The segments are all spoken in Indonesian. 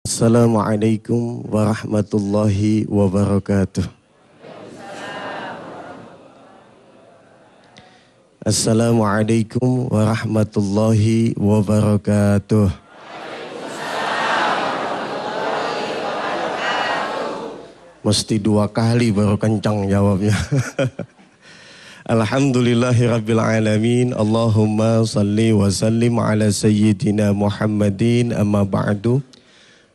Assalamualaikum warahmatullahi wabarakatuh. Assalamualaikum warahmatullahi wabarakatuh. Mesti dua kali baru kencang jawabnya. Alhamdulillahirabbil alamin. Allahumma salli wa sallim ala sayyidina Muhammadin amma ba'du.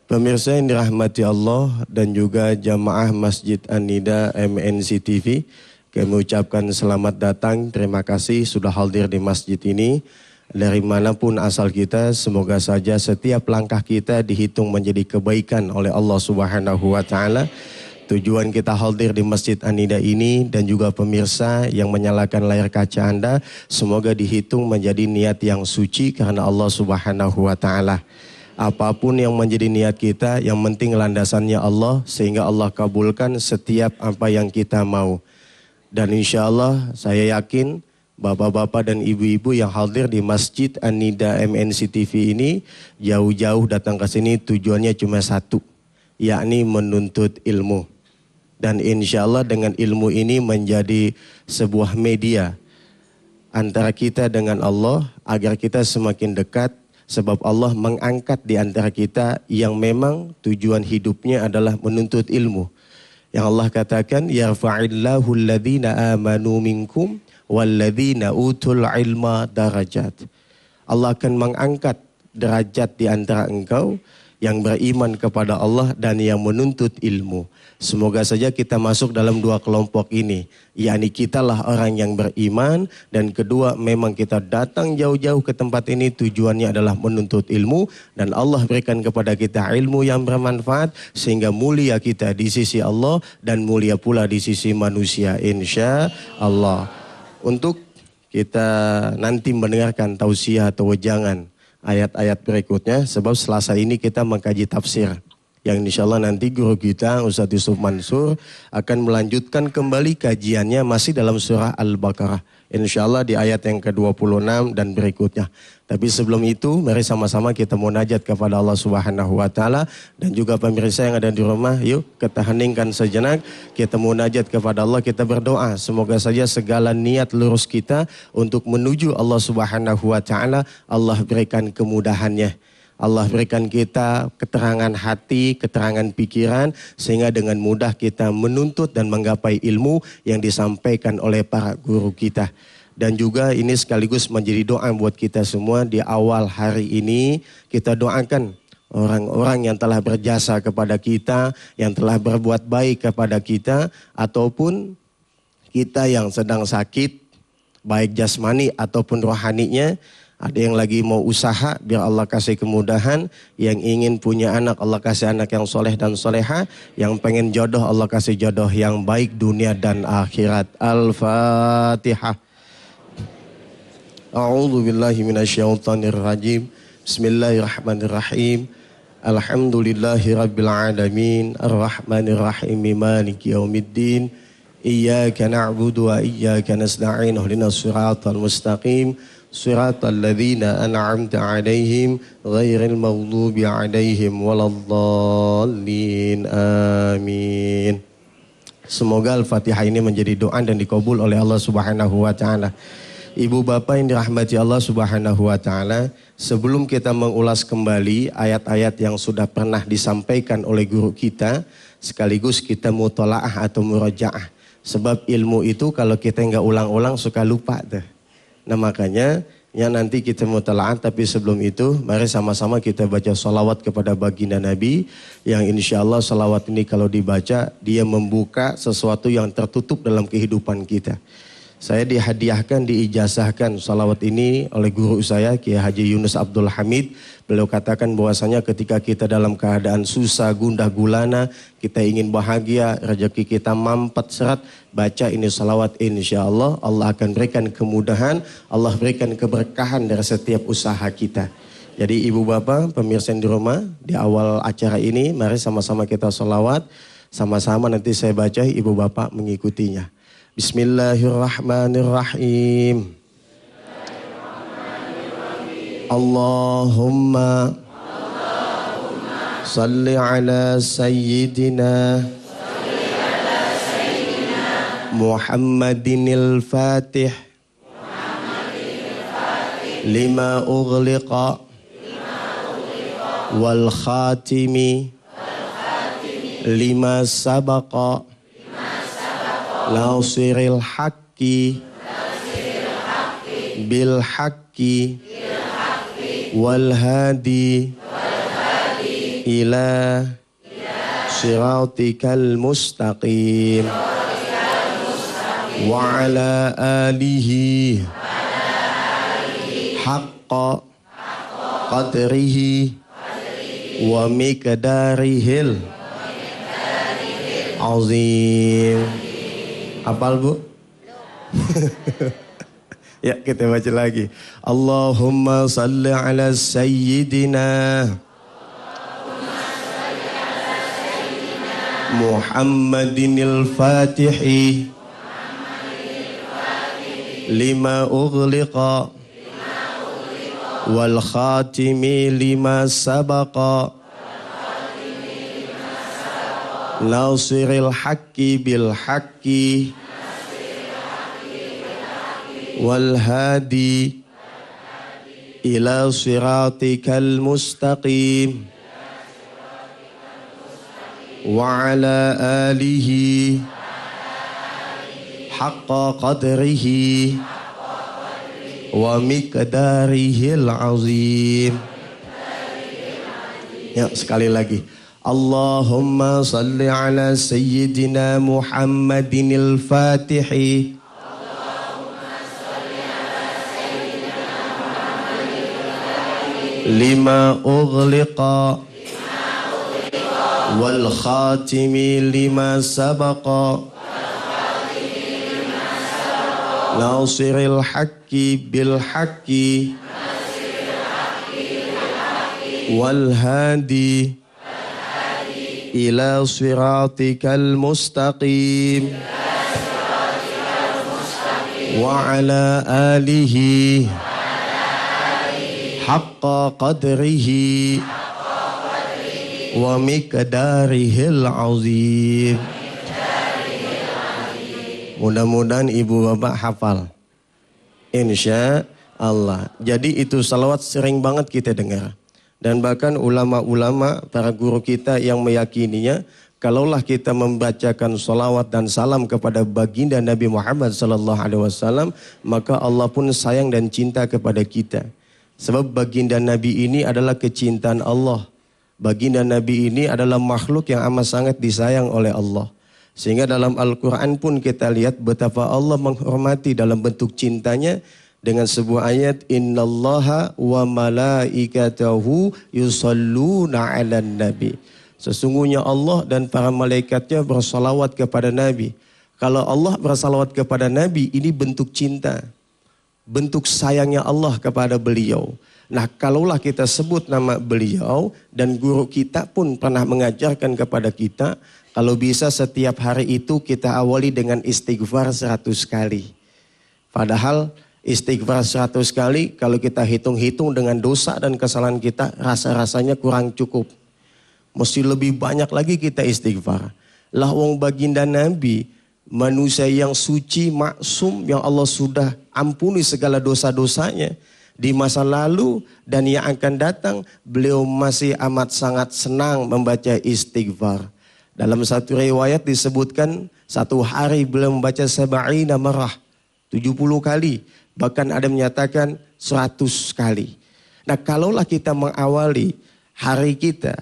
Pemirsa yang dirahmati Allah dan juga jamaah Masjid An-Nida MNC TV, kami ucapkan selamat datang, terima kasih sudah hadir di masjid ini. Dari manapun asal kita, semoga saja setiap langkah kita dihitung menjadi kebaikan oleh Allah Subhanahu wa Ta'ala. Tujuan kita hadir di Masjid An-Nida ini dan juga pemirsa yang menyalakan layar kaca Anda, semoga dihitung menjadi niat yang suci karena Allah Subhanahu wa Ta'ala. Apapun yang menjadi niat kita, yang penting landasannya Allah, sehingga Allah kabulkan setiap apa yang kita mau. Dan insya Allah saya yakin bapak-bapak dan ibu-ibu yang hadir di Masjid An-Nida MNC TV ini jauh-jauh datang ke sini tujuannya cuma satu, yakni menuntut ilmu. Dan insya Allah dengan ilmu ini menjadi sebuah media antara kita dengan Allah agar kita semakin dekat. Sebab Allah mengangkat di antara kita yang memang tujuan hidupnya adalah menuntut ilmu. Yang Allah katakan, yarfa'illahu alladhina amanu minkum walladhina utul ilma darajat. Allah akan mengangkat derajat di antara engkau yang beriman kepada Allah dan yang menuntut ilmu. Semoga saja kita masuk dalam dua kelompok ini. Yakni kitalah orang yang beriman. Dan kedua, memang kita datang jauh-jauh ke tempat ini tujuannya adalah menuntut ilmu. Dan Allah berikan kepada kita ilmu yang bermanfaat. Sehingga mulia kita di sisi Allah dan mulia pula di sisi manusia. Insya Allah. Untuk kita nanti mendengarkan tausiah atau wejangan ayat-ayat berikutnya. Sebab Selasa ini kita mengkaji tafsir. Yang insya Allah nanti guru kita Ustaz Yusuf Mansur akan melanjutkan kembali kajiannya masih dalam surah Al-Baqarah. Insya Allah di ayat yang ke-26 dan berikutnya. Tapi sebelum itu mari sama-sama kita munajat kepada Allah Subhanahu wa Ta'ala. Dan juga pemirsa yang ada di rumah, yuk kita heningkan sejenak. Kita munajat kepada Allah, kita berdoa. Semoga saja segala niat lurus kita untuk menuju Allah Subhanahu wa Ta'ala, Allah berikan kemudahannya. Allah berikan kita keterangan hati, keterangan pikiran, sehingga dengan mudah kita menuntut dan menggapai ilmu yang disampaikan oleh para guru kita. Dan juga ini sekaligus menjadi doa buat kita semua di awal hari ini. Kita doakan orang-orang yang telah berjasa kepada kita, yang telah berbuat baik kepada kita, ataupun kita yang sedang sakit, baik jasmani ataupun rohaninya. Ada yang lagi mau usaha, biar Allah kasih kemudahan. Yang ingin punya anak, Allah kasih anak yang soleh dan soleha. Yang pengen jodoh, Allah kasih jodoh yang baik dunia dan akhirat. Al-Fatihah. A'udzu billahi minasyaitonir rajim. Bismillahirrahmanirrahim. Alhamdulillahi rabbil alamin. Ar-Rahmanir Rahim. Maliki yaumiddin. Iyyaka na'budu wa iyyaka nasta'in. Ihdinas siratal mustaqim. Siratal ladzina an'amta 'alaihim ghairil maghdubi 'alaihim waladdallin. Amin. Semoga Al-Fatihah ini menjadi doa dan dikabul oleh Allah Subhanahu wa Ta'ala. Ibu bapak yang dirahmati Allah Subhanahu wa Ta'ala, sebelum kita mengulas kembali ayat-ayat yang sudah pernah disampaikan oleh guru kita, sekaligus kita mutolaah atau murajaah. Sebab ilmu itu kalau kita nggak ulang-ulang suka lupa tuh. Nah makanya ya nanti kita mutalaah, tapi sebelum itu mari sama-sama kita baca salawat kepada baginda Nabi. Yang insya Allah salawat ini kalau dibaca dia membuka sesuatu yang tertutup dalam kehidupan kita. Saya dihadiahkan, diijazahkan salawat ini oleh guru saya Kiai Haji Yunus Abdul Hamid. Beliau katakan bahwasanya ketika kita dalam keadaan susah, gundah gulana, kita ingin bahagia, rezeki kita mampet seret, baca ini salawat, insya Allah Allah akan berikan kemudahan, Allah berikan keberkahan dari setiap usaha kita. Jadi ibu bapak, pemirsa yang di rumah, di awal acara ini mari sama-sama kita salawat, sama-sama nanti saya baca, ibu bapak mengikutinya. Bismillahirrahmanirrahim. Allahumma salli ala sayyidina Muhammadinil Fatih lima ughliqa wal khatimi lima sabaqa nasiril haqqi bil haqqi wal hadi ila siratikal mustaqim wa ala alihi haqqa qadrihi wa miqdarihil azim. Hafal Bu? Ya, kita baca lagi. Allahumma salli ala sayyidina Muhammadinil Fatihi lima ughliqa wal khatimi lima sabaqa nasiril haqqi bil haqqi wal hadi ila siratikal mustaqim wa ala alihi haqqa qadrihi wa miqdarihil azim. Ya, sekali lagi. Allahumma salli ala sayyidina Muhammadinil Fatihi lima ughliqa wal khatimi lima sabaqa nasiril haqqi bil haqqi wal hadi ila siratikal mustaqim wa ala alihi haqqa qadrihi wa miqdarihil azim. Mudah-mudahan ibu bapak hafal. Insya Allah. Jadi itu salawat sering banget kita dengar. Dan bahkan ulama-ulama, para guru kita yang meyakininya, kalaulah kita membacakan salawat dan salam kepada baginda Nabi Muhammad SAW, maka Allah pun sayang dan cinta kepada kita. Sebab baginda Nabi ini adalah kecintaan Allah. Baginda Nabi ini adalah makhluk yang amat sangat disayang oleh Allah. Sehingga dalam Al-Quran pun kita lihat betapa Allah menghormati dalam bentuk cintanya dengan sebuah ayat, innallaha wa malaikatahu yusalluna 'alan nabi. Sesungguhnya Allah dan para malaikatnya bersalawat kepada Nabi. Kalau Allah bersalawat kepada Nabi, ini bentuk cinta. Bentuk sayangnya Allah kepada beliau. Nah, kalaulah kita sebut nama beliau dan guru kita pun pernah mengajarkan kepada kita, kalau bisa setiap hari itu kita awali dengan istighfar 100 kali. Padahal istighfar 100 kali kalau kita hitung-hitung dengan dosa dan kesalahan kita, rasa-rasanya kurang cukup. Mesti lebih banyak lagi kita istighfar. Lah wong baginda Nabi, manusia yang suci, maksum, yang Allah sudah ampuni segala dosa-dosanya di masa lalu dan yang akan datang, beliau masih amat sangat senang membaca istighfar. Dalam satu riwayat disebutkan satu hari beliau membaca sab'ina marrah, 70 kali. Bahkan ada menyatakan 100 kali. Nah, kalaulah kita mengawali hari kita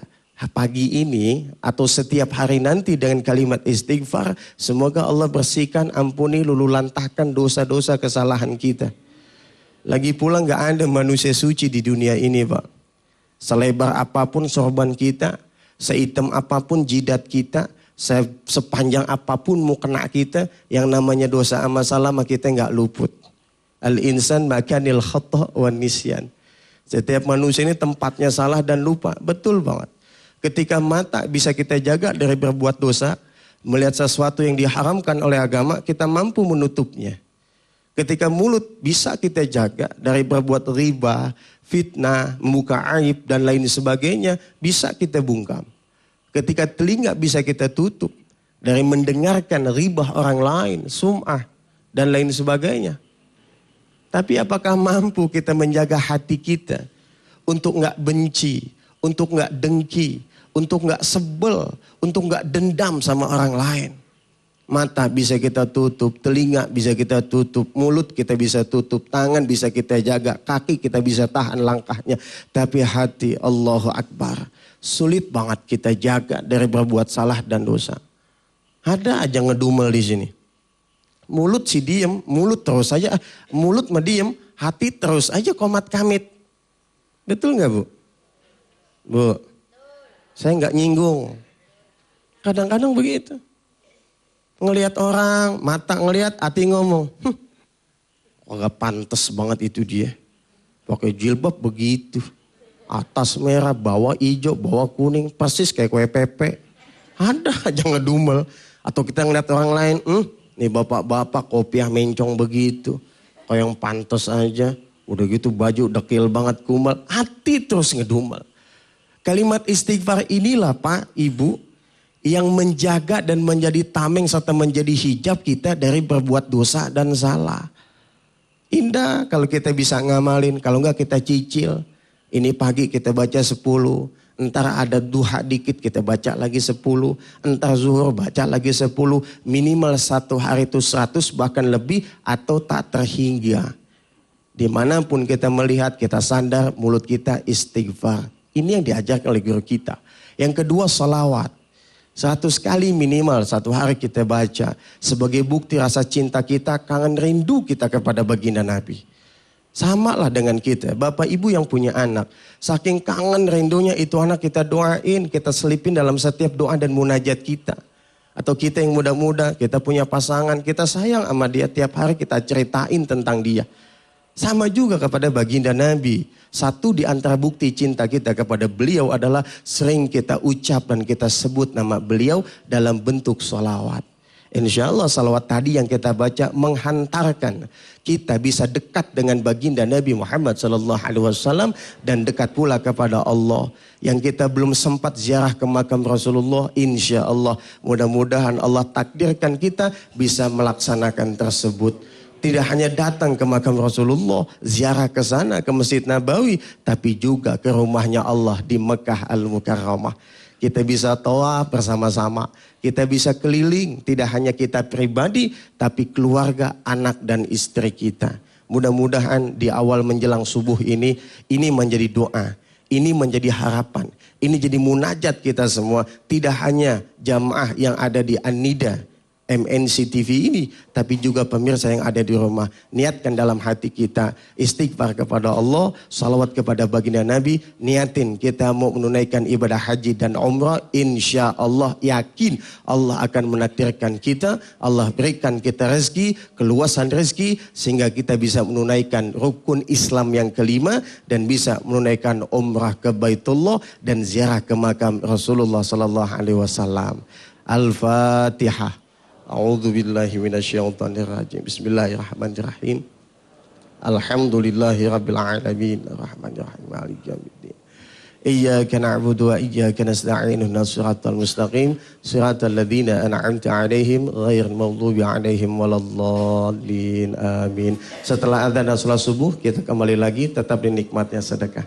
pagi ini atau setiap hari nanti dengan kalimat istighfar, semoga Allah bersihkan, ampuni, lulu lantahkan dosa-dosa kesalahan kita. Lagi pula nggak ada manusia suci di dunia ini, Pak. Selebar apapun sorban kita, sehitam apapun jidat kita, sepanjang apapun mukena kita, yang namanya dosa sama salah kita nggak luput. Al-insan makanil khata' wan nisyan. Setiap manusia ini tempatnya salah dan lupa. Betul banget. Ketika mata bisa kita jaga dari berbuat dosa, melihat sesuatu yang diharamkan oleh agama, kita mampu menutupnya. Ketika mulut bisa kita jaga dari berbuat riba, fitnah, membuka aib dan lain sebagainya, bisa kita bungkam. Ketika telinga bisa kita tutup dari mendengarkan riba orang lain, sum'ah dan lain sebagainya. Tapi apakah mampu kita menjaga hati kita untuk nggak benci, untuk nggak dengki, untuk nggak sebel, untuk nggak dendam sama orang lain? Mata bisa kita tutup, telinga bisa kita tutup, mulut kita bisa tutup, tangan bisa kita jaga, kaki kita bisa tahan langkahnya. Tapi hati, Allahu Akbar, sulit banget kita jaga dari berbuat salah dan dosa. Ada aja ngedumel di sini. Mulut sih diem, mulut terus aja, mulut mah diem, hati terus aja komat kamit. Betul nggak Bu? Bu, saya nggak nyinggung. Kadang-kadang begitu. Ngelihat orang, mata ngelihat, hati ngomong. Gak pantas banget itu dia. Pakai jilbab begitu. Atas merah, bawah hijau, bawah kuning. Persis kayak kue pepe. Ada aja ngedumel. Atau kita ngeliat orang lain. Nih bapak-bapak kopiah mencong begitu. Kayak yang pantas aja. Udah gitu baju dekil banget kumal. Hati terus ngedumel. Kalimat istighfar inilah Pak, Ibu. Yang menjaga dan menjadi tameng serta menjadi hijab kita dari berbuat dosa dan salah. Indah kalau kita bisa ngamalin, kalau enggak kita cicil. Ini pagi kita baca 10, entar ada duha dikit kita baca lagi 10, entar zuhur baca lagi 10, minimal satu hari itu 100 bahkan lebih atau tak terhingga. Dimanapun kita melihat, kita sadar mulut kita istighfar. Ini yang diajarkan oleh guru kita. Yang kedua salawat. 100 kali minimal satu hari kita baca. Sebagai bukti rasa cinta kita, kangen rindu kita kepada baginda Nabi. Sama lah dengan kita, bapak ibu yang punya anak. Saking kangen rindunya itu anak kita doain, kita selipin dalam setiap doa dan munajat kita. Atau kita yang muda-muda, kita punya pasangan, kita sayang sama dia, tiap hari kita ceritain tentang dia. Sama juga kepada baginda Nabi. Satu di antara bukti cinta kita kepada beliau adalah sering kita ucap dan kita sebut nama beliau dalam bentuk sholawat. Insya Allah salawat tadi yang kita baca menghantarkan kita bisa dekat dengan baginda Nabi Muhammad SAW dan dekat pula kepada Allah. Yang kita belum sempat ziarah ke makam Rasulullah, insya Allah mudah-mudahan Allah takdirkan kita bisa melaksanakan tersebut. Tidak hanya datang ke makam Rasulullah, ziarah ke sana, ke Masjid Nabawi, tapi juga ke rumahnya Allah di Mekah Al-Mukarramah. Kita bisa tawaf bersama-sama, kita bisa keliling, tidak hanya kita pribadi, tapi keluarga, anak dan istri kita. Mudah-mudahan di awal menjelang subuh ini menjadi doa, ini menjadi harapan, ini jadi munajat kita semua. Tidak hanya jamaah yang ada di An-Nida, MNC TV ini, tapi juga pemirsa yang ada di rumah. Niatkan dalam hati kita istighfar kepada Allah, salawat kepada baginda Nabi. Niatin kita mau menunaikan ibadah haji dan umrah. Insya Allah yakin Allah akan menakdirkan kita. Allah berikan kita rezeki, keluasan rezeki, sehingga kita bisa menunaikan rukun Islam yang kelima dan bisa menunaikan umrah ke Baitullah dan ziarah ke makam Rasulullah Sallallahu Alaihi Wasallam. Al-Fatihah. A'udzu billahi minasyaitonir rajim. Bismillahirrahmanirrahim. Alhamdulillahi rabbil alamin. Arrahmanir rahim. Maliki yaumiddin. Iyyaka na'budu wa iyyaka nasta'in. Ihdinas siratal mustaqim. Siratal ladzina an'amta 'alaihim ghairil maghdubi 'alaihim waladdallin. Amin. Setelah adzan dan salat subuh kita kembali lagi tetap di nikmatnya sedekah.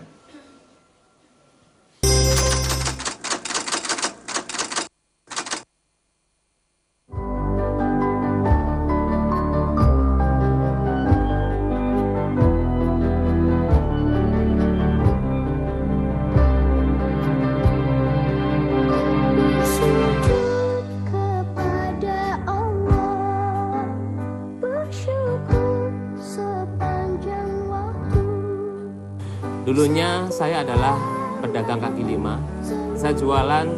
Dulunya saya adalah pedagang kaki lima. Saya jualan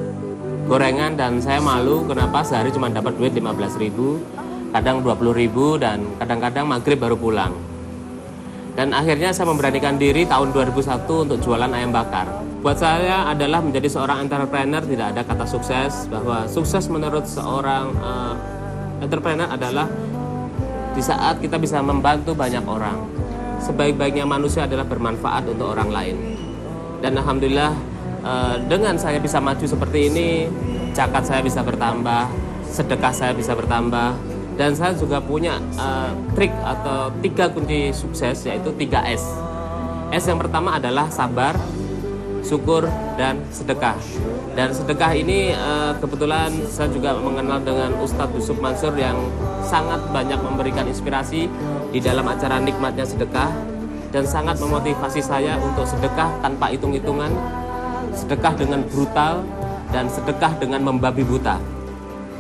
gorengan dan saya malu kenapa sehari cuma dapat duit 15.000, kadang 20.000 dan kadang-kadang maghrib baru pulang. Dan akhirnya saya memberanikan diri tahun 2001 untuk jualan ayam bakar. Buat saya adalah menjadi seorang entrepreneur tidak ada kata sukses, bahwa sukses menurut seorang entrepreneur adalah di saat kita bisa membantu banyak orang. Sebaik-baiknya manusia adalah bermanfaat untuk orang lain. Dan alhamdulillah dengan saya bisa maju seperti ini, zakat saya bisa bertambah, sedekah saya bisa bertambah. Dan saya juga punya trik atau 3 kunci sukses, yaitu 3S. S yang pertama adalah sabar, syukur, dan sedekah. Dan sedekah ini kebetulan saya juga mengenal dengan Ustadz Yusuf Mansur yang sangat banyak memberikan inspirasi di dalam acara Nikmatnya Sedekah, dan sangat memotivasi saya untuk sedekah tanpa hitung-hitungan, sedekah dengan brutal, dan sedekah dengan membabi buta.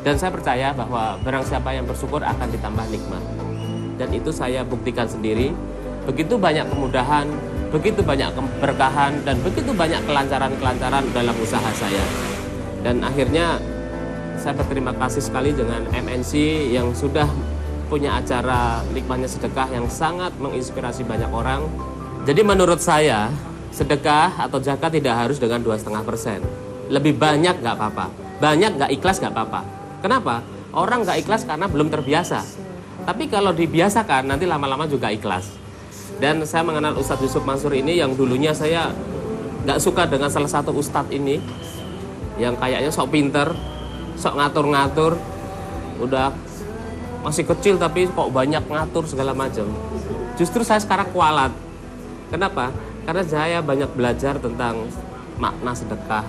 Dan saya percaya bahwa barang siapa yang bersyukur akan ditambah nikmat. Dan itu saya buktikan sendiri. Begitu banyak kemudahan, begitu banyak keberkahan, dan begitu banyak kelancaran-kelancaran dalam usaha saya. Dan akhirnya saya berterima kasih sekali dengan MNC yang sudah punya acara Nikmatnya Sedekah yang sangat menginspirasi banyak orang. Jadi menurut saya, sedekah atau zakat tidak harus dengan 2,5%. Lebih banyak nggak apa-apa, banyak nggak ikhlas nggak apa-apa. Kenapa? Orang nggak ikhlas karena belum terbiasa. Tapi kalau dibiasakan, nanti lama-lama juga ikhlas. Dan saya mengenal Ustadz Yusuf Mansur ini yang dulunya saya nggak suka dengan salah satu ustadz ini, yang kayaknya sok pinter, sok ngatur-ngatur, udah masih kecil tapi kok banyak ngatur segala macam. Justru saya sekarang kualat. Kenapa? Karena saya banyak belajar tentang makna sedekah,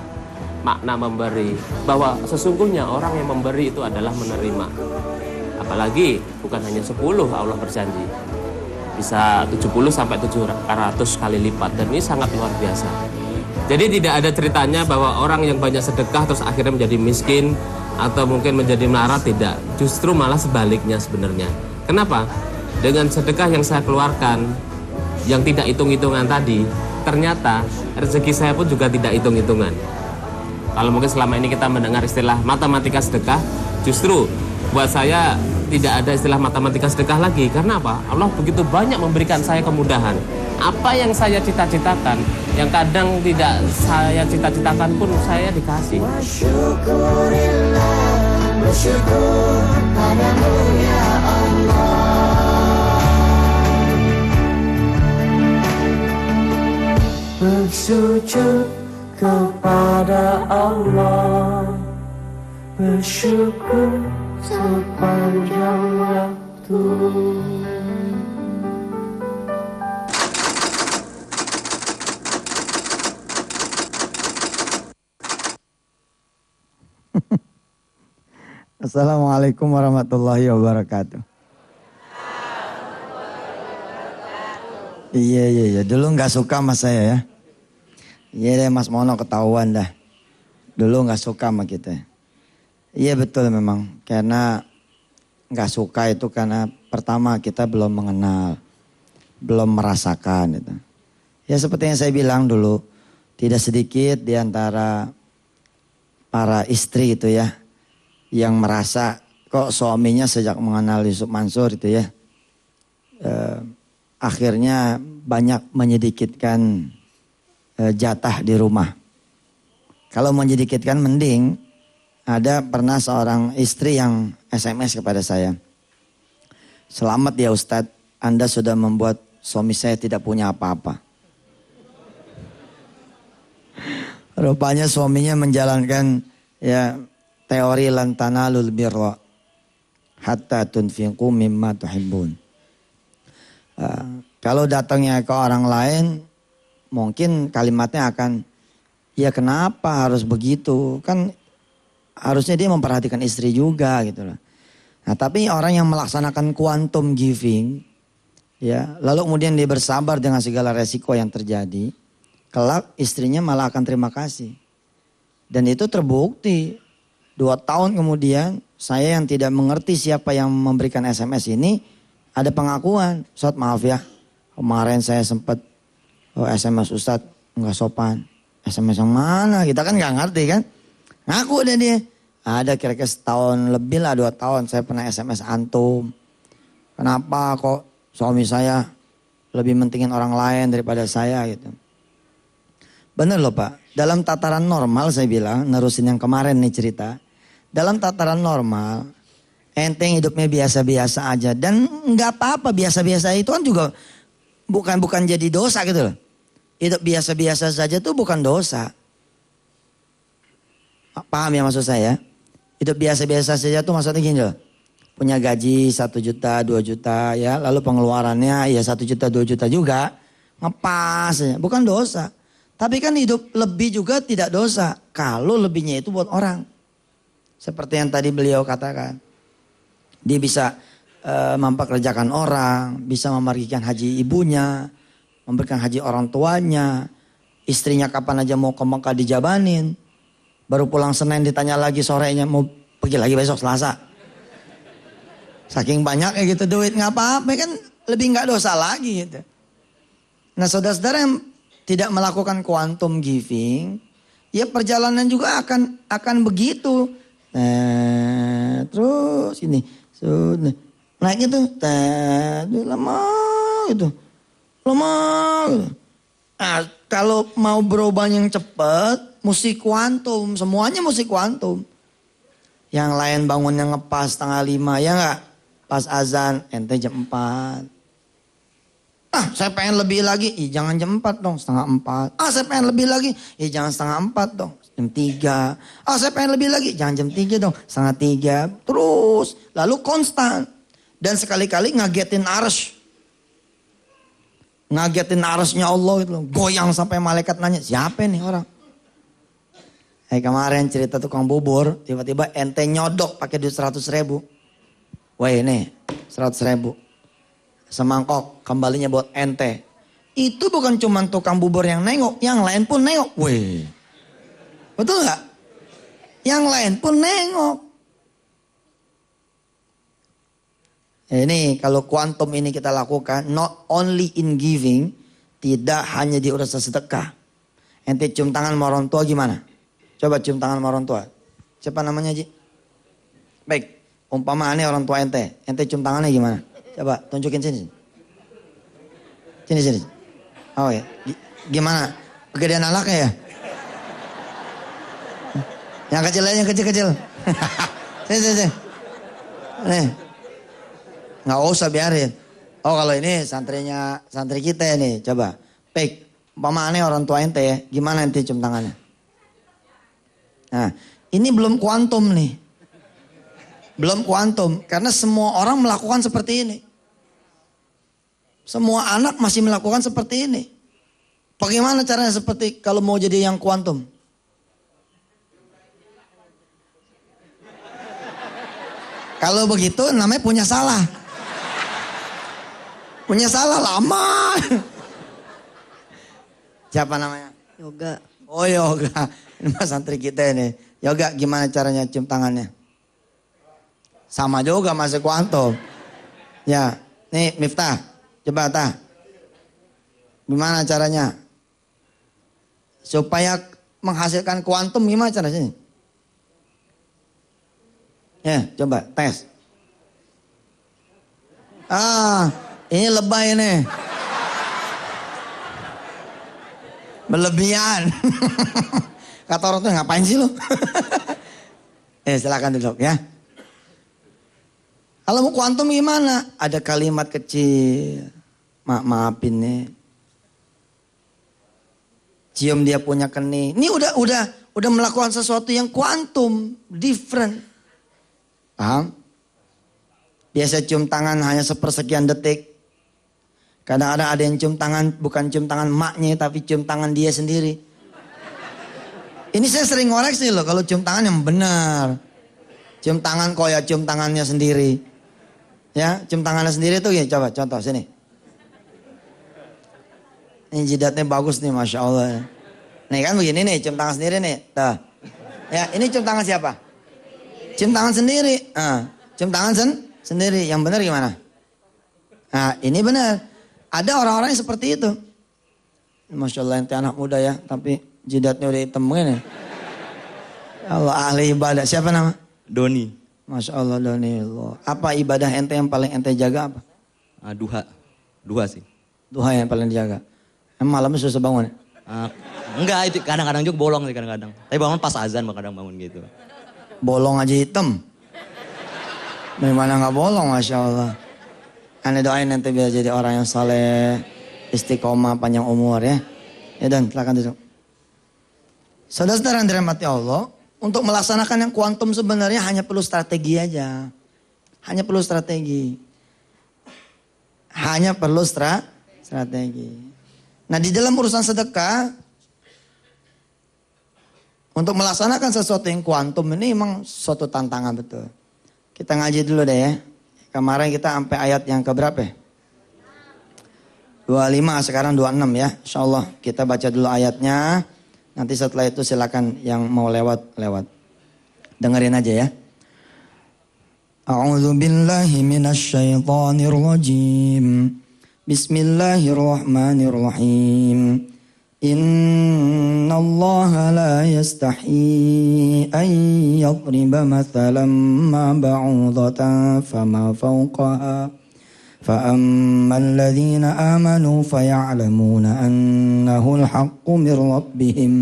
makna memberi, bahwa sesungguhnya orang yang memberi itu adalah menerima. Apalagi bukan hanya 10, Allah berjanji bisa 70 sampai 700 kali lipat, dan ini sangat luar biasa. Jadi tidak ada ceritanya bahwa orang yang banyak sedekah terus akhirnya menjadi miskin atau mungkin menjadi melarat, tidak. Justru malah sebaliknya sebenarnya. Kenapa? Dengan sedekah yang saya keluarkan, yang tidak hitung-hitungan tadi, ternyata rezeki saya pun juga tidak hitung-hitungan. Kalau mungkin selama ini kita mendengar istilah matematika sedekah, justru buat saya tidak ada istilah matematika sedekah lagi. Karena apa? Allah begitu banyak memberikan saya kemudahan. Apa yang saya cita-citakan, yang kadang tidak saya cita-citakan pun saya dikasih. Bersyukur padamu ya Allah. Bersujud kepada Allah, bersyukur sepanjang waktu. Assalamualaikum warahmatullahi wabarakatuh. Iya. Dulu nggak suka sama saya ya. Iya deh Mas Mono, ketahuan dah. Dulu nggak suka sama kita. Iya betul memang. Karena nggak suka itu karena pertama kita belum mengenal, belum merasakan itu. Ya seperti yang saya bilang dulu, tidak sedikit di antara para istri itu ya, yang merasa kok suaminya sejak mengenal Yusuf Mansur itu ya, akhirnya banyak menyedikitkan jatah di rumah. Kalau menyedikitkan mending, ada pernah seorang istri yang SMS kepada saya. Selamat ya Ustadz, Anda sudah membuat suami saya tidak punya apa-apa. Rupanya suaminya menjalankan ya teori lan tanalul birra hatta tunfiqu mimma tuhibbun. Kalau datangnya ke orang lain, mungkin kalimatnya akan, ya kenapa harus begitu? Kan harusnya dia memperhatikan istri juga gitu loh. Nah tapi orang yang melaksanakan quantum giving, ya lalu kemudian dia bersabar dengan segala resiko yang terjadi, kelak istrinya malah akan terima kasih. Dan itu terbukti. 2 tahun kemudian, saya yang tidak mengerti siapa yang memberikan SMS ini, ada pengakuan. Ustadz maaf ya, kemarin saya sempat SMS Ustadz nggak sopan. SMS yang mana? Kita kan nggak ngerti kan? Ngaku deh dia. Ada kira-kira setahun lebih lah, 2 tahun saya pernah SMS antum. Kenapa kok suami saya lebih mentingin orang lain daripada saya gitu. Bener loh Pak, dalam tataran normal saya bilang, nerusin yang kemarin nih cerita. Dalam tataran normal, Enteng hidupnya biasa-biasa aja. Dan nggak apa-apa, biasa-biasa itu kan juga bukan jadi dosa gitu loh. Hidup biasa-biasa saja tuh bukan dosa. Paham ya maksud saya? Hidup biasa-biasa saja tuh maksudnya gini loh. Punya gaji 1 juta, 2 juta ya. Lalu pengeluarannya ya 1 juta, 2 juta juga. Ngepas ya. Bukan dosa. Tapi kan hidup lebih juga tidak dosa. Kalau lebihnya itu buat orang. Seperti yang tadi beliau katakan. Dia bisa mempekerjakan orang. Bisa memargikan haji ibunya. Memberikan haji orang tuanya. Istrinya kapan aja mau ke Mekah dijabanin. Baru pulang Senin ditanya lagi sorenya mau pergi lagi besok Selasa. Saking banyaknya gitu duit nggak apa-apa kan lebih nggak dosa lagi gitu. Nah saudara-saudara yang tidak melakukan quantum giving, ya perjalanan juga akan begitu. Nah, terus ini naiknya tuh lama gitu. Nah, kalau mau berubah yang cepat, mesti kuantum. Semuanya mesti kuantum. Yang lain bangunnya ngepas 4:30, ya enggak? Pas azan, ente jam 4. Saya pengen lebih lagi. Jangan jam 4 dong, 3:30. Saya pengen lebih lagi. Jangan 3:30 dong, jam 3. Saya pengen lebih lagi. Jangan jam 3 dong, 2:30. Terus, lalu konstan. Dan sekali-kali ngagetin arsy. Ngagetin arsy-nya Allah gitu loh. Goyang sampai malaikat nanya, siapa nih orang? Kemarin cerita tukang bubur, tiba-tiba ente nyodok pakai duit 100.000. Wah ini 100.000. Semangkok kembalinya buat ente. Itu bukan cuma tukang bubur yang nengok, yang lain pun nengok. Wih, betul gak? Yang lain pun nengok. Ini kalau kuantum ini kita lakukan, not only in giving, tidak hanya di urusan sedekah. Ente cium tangan sama orang tua gimana? Coba cium tangan sama orang tua. Siapa namanya Ji? Baik. Umpama aneh orang tua ente cium tangannya gimana? Coba tunjukin sini. Sini. Oh ya, gimana? Kegedean anaknya ya? Yang kecil. Sini. Nih, nggak usah biarin. Oh kalau ini santri kita nih, coba. Baik, umpama aneh orang tua ente ya, gimana ente cium tangannya? Nah, ini belum kuantum nih. Belum kuantum, karena semua orang melakukan seperti ini. Semua anak masih melakukan seperti ini. Bagaimana caranya seperti kalau mau jadi yang kuantum? Kalau begitu namanya punya salah. Punya salah lama. Siapa namanya? Yoga. Oh Yoga, ini mas santri kita ini. Yoga gimana caranya cium tangannya? Sama juga masih kuantum. Ya, nih Miftah, coba Tah. Gimana caranya? Supaya menghasilkan kuantum gimana caranya? Ya, coba tes. Ini lebay nih. Berlebihan. Kata orang tuh ngapain sih lo? Silakan duduk ya. Kalau mau kuantum gimana? Ada kalimat kecil. Maafin nih. Cium dia punya kening. Ini udah melakukan sesuatu yang kuantum, different. Paham? Biasa cium tangan hanya sepersekian detik. Kadang-kadang ada yang cium tangan, bukan cium tangan maknya, tapi cium tangan dia sendiri. Ini saya sering ngoreksi loh, kalau cium tangan yang benar. Cium tangan kok ya cium tangannya sendiri. Ya, cium tangannya sendiri tuh ya, coba contoh sini. Ini jidatnya bagus nih, Masya Allah. Nih kan begini nih, cium tangan sendiri nih. Tuh. Ya, ini cium tangan siapa? Cium tangan sendiri. Cium tangan sendiri. Yang benar gimana? Nah, ini benar. Ada orang-orang yang seperti itu. Masya Allah, ente anak muda ya, tapi jidatnya udah hitam begini. Allah ahli ibadah. Siapa nama? Doni. Masya Allah Doni. Apa ibadah ente yang paling ente jaga apa? Duha sih. Duha yang paling dijaga. Malamnya susah bangun ya? Enggak, itu kadang-kadang juga bolong sih kadang-kadang. Tapi bangun pas azan kadang bangun gitu. Bolong aja hitam. Bagaimana nggak bolong, Masya Allah. Ane doain nanti biar jadi orang yang saleh, istiqomah, panjang umur ya. Ya dan silakan duduk. Saudara-saudara yang dirahmati Allah, untuk melaksanakan yang kuantum sebenarnya hanya perlu strategi aja. Hanya perlu strategi. Hanya perlu strategi. Nah di dalam urusan sedekah, untuk melaksanakan sesuatu yang kuantum ini memang suatu tantangan betul. Kita ngaji dulu deh ya. Kemarin kita sampai ayat yang keberapa ya? 25, sekarang 26 ya. Insyaallah kita baca dulu ayatnya. Nanti setelah itu silakan yang mau lewat. Dengerin aja ya. A'udzu billahi minasy syaithanir rajim. Bismillahirrahmanirrahim. Innallaha la yastahi an yadriba mathalan ma ba'udatan fama fawqaha. فأما الذين آمنوا فيعلمون أنه الحق من ربهم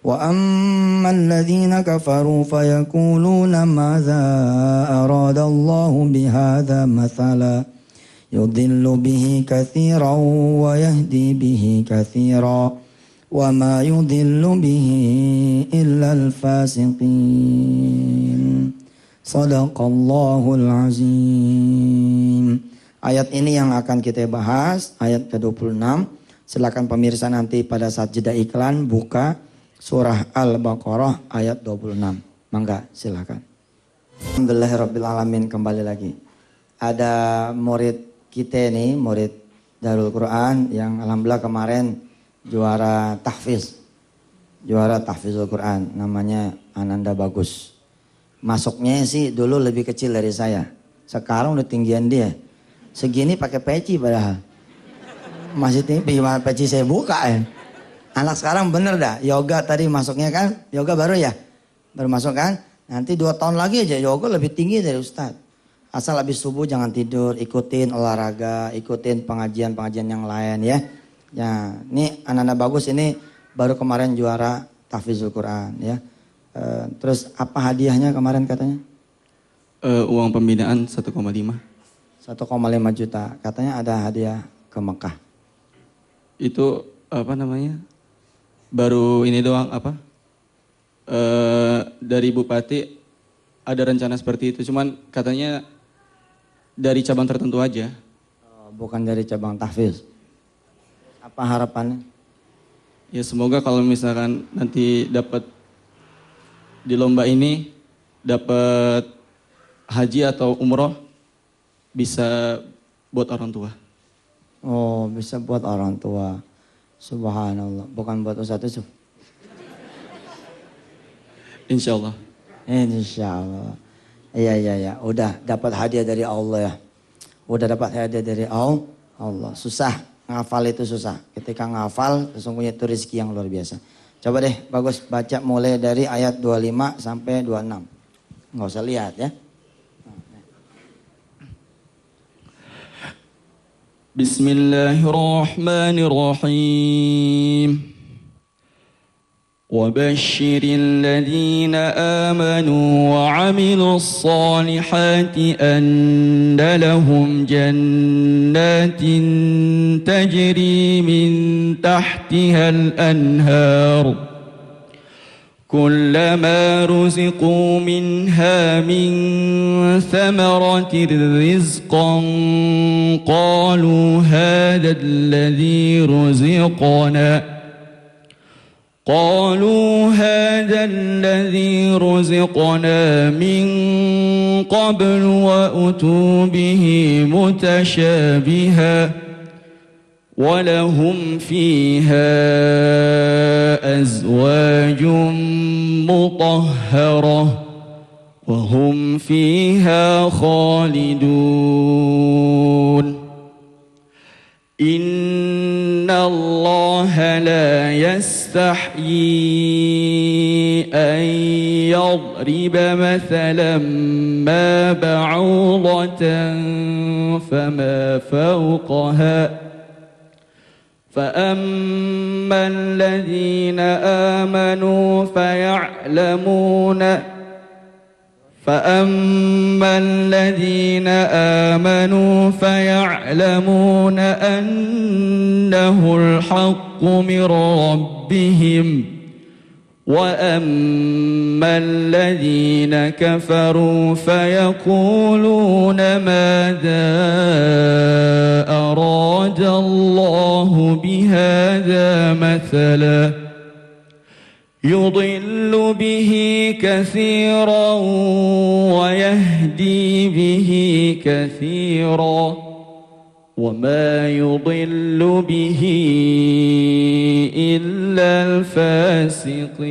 وأما الذين كفروا فيقولون ماذا أراد الله بهذا مثلا يضل به كثيرا ويهدي به كثيرا وما يضل به إلا الفاسقين صدق الله العظيم. Ayat ini yang akan kita bahas, ayat ke-26. Silakan pemirsa nanti pada saat jeda iklan buka surah Al-Baqarah ayat 26. Mangga silakan. Alhamdulillahirrabbilalamin, kembali lagi. Ada murid kita nih, murid Darul Quran yang alhamdulillah kemarin juara tahfizul Quran. Namanya Ananda Bagus. Masuknya sih dulu lebih kecil dari saya. Sekarang udah tinggian dia. Segini pakai peci padahal. Masih tinggi, gimana peci saya buka ya. Anak sekarang bener dah. Yoga tadi masuknya kan. Yoga baru ya. Baru masuk kan. Nanti 2 tahun lagi aja yoga lebih tinggi dari Ustadz. Asal habis subuh jangan tidur. Ikutin olahraga. Ikutin pengajian-pengajian yang lain ya. Ya, ini anak-anak bagus ini baru kemarin juara tahfizul Quran ya. Terus apa hadiahnya kemarin katanya? Uang pembinaan 1,5. 1,5 juta. Katanya ada hadiah ke Mekah. Itu apa namanya? Baru ini doang apa? Dari Bupati ada rencana seperti itu. Cuman katanya dari cabang tertentu aja. Bukan dari cabang tahfiz. Apa harapannya? Ya semoga kalau misalkan nanti dapat di lomba ini dapat haji atau umroh bisa buat orang tua. Oh, bisa buat orang tua. Subhanallah. Bukan buat Ustadz Yusuf. Insyaallah. Insyaallah. Iya. Udah dapat hadiah dari Allah ya. Udah dapat hadiah dari Allah. Susah. Ngafal itu susah. Ketika ngafal, sesungguhnya itu rezeki yang luar biasa. Coba deh, bagus baca mulai dari ayat 25 sampai 26. Nggak usah lihat ya. Bismillahirrahmanirrahim. وبشر الذين آمنوا وعملوا الصالحات أن لهم جنات تجري من تحتها الأنهار كلما رزقوا منها من ثمرة رزقا قالوا هذا الذي رزقنا من قبل وأتوا به متشابها ولهم فيها أزواج مطهرة وهم فيها خالدون إن الله لا يستحيي أن يضرب مثلا ما بعوضة فما فوقها فأما الذين آمنوا فأما الذين آمنوا فيعلمون أنه الحق من ربهم وأما الذين كفروا فيقولون ماذا أراد الله بهذا مثلا يضل به كثيرا ويهدي به كثيرا وما يضل به إلا الفاسقين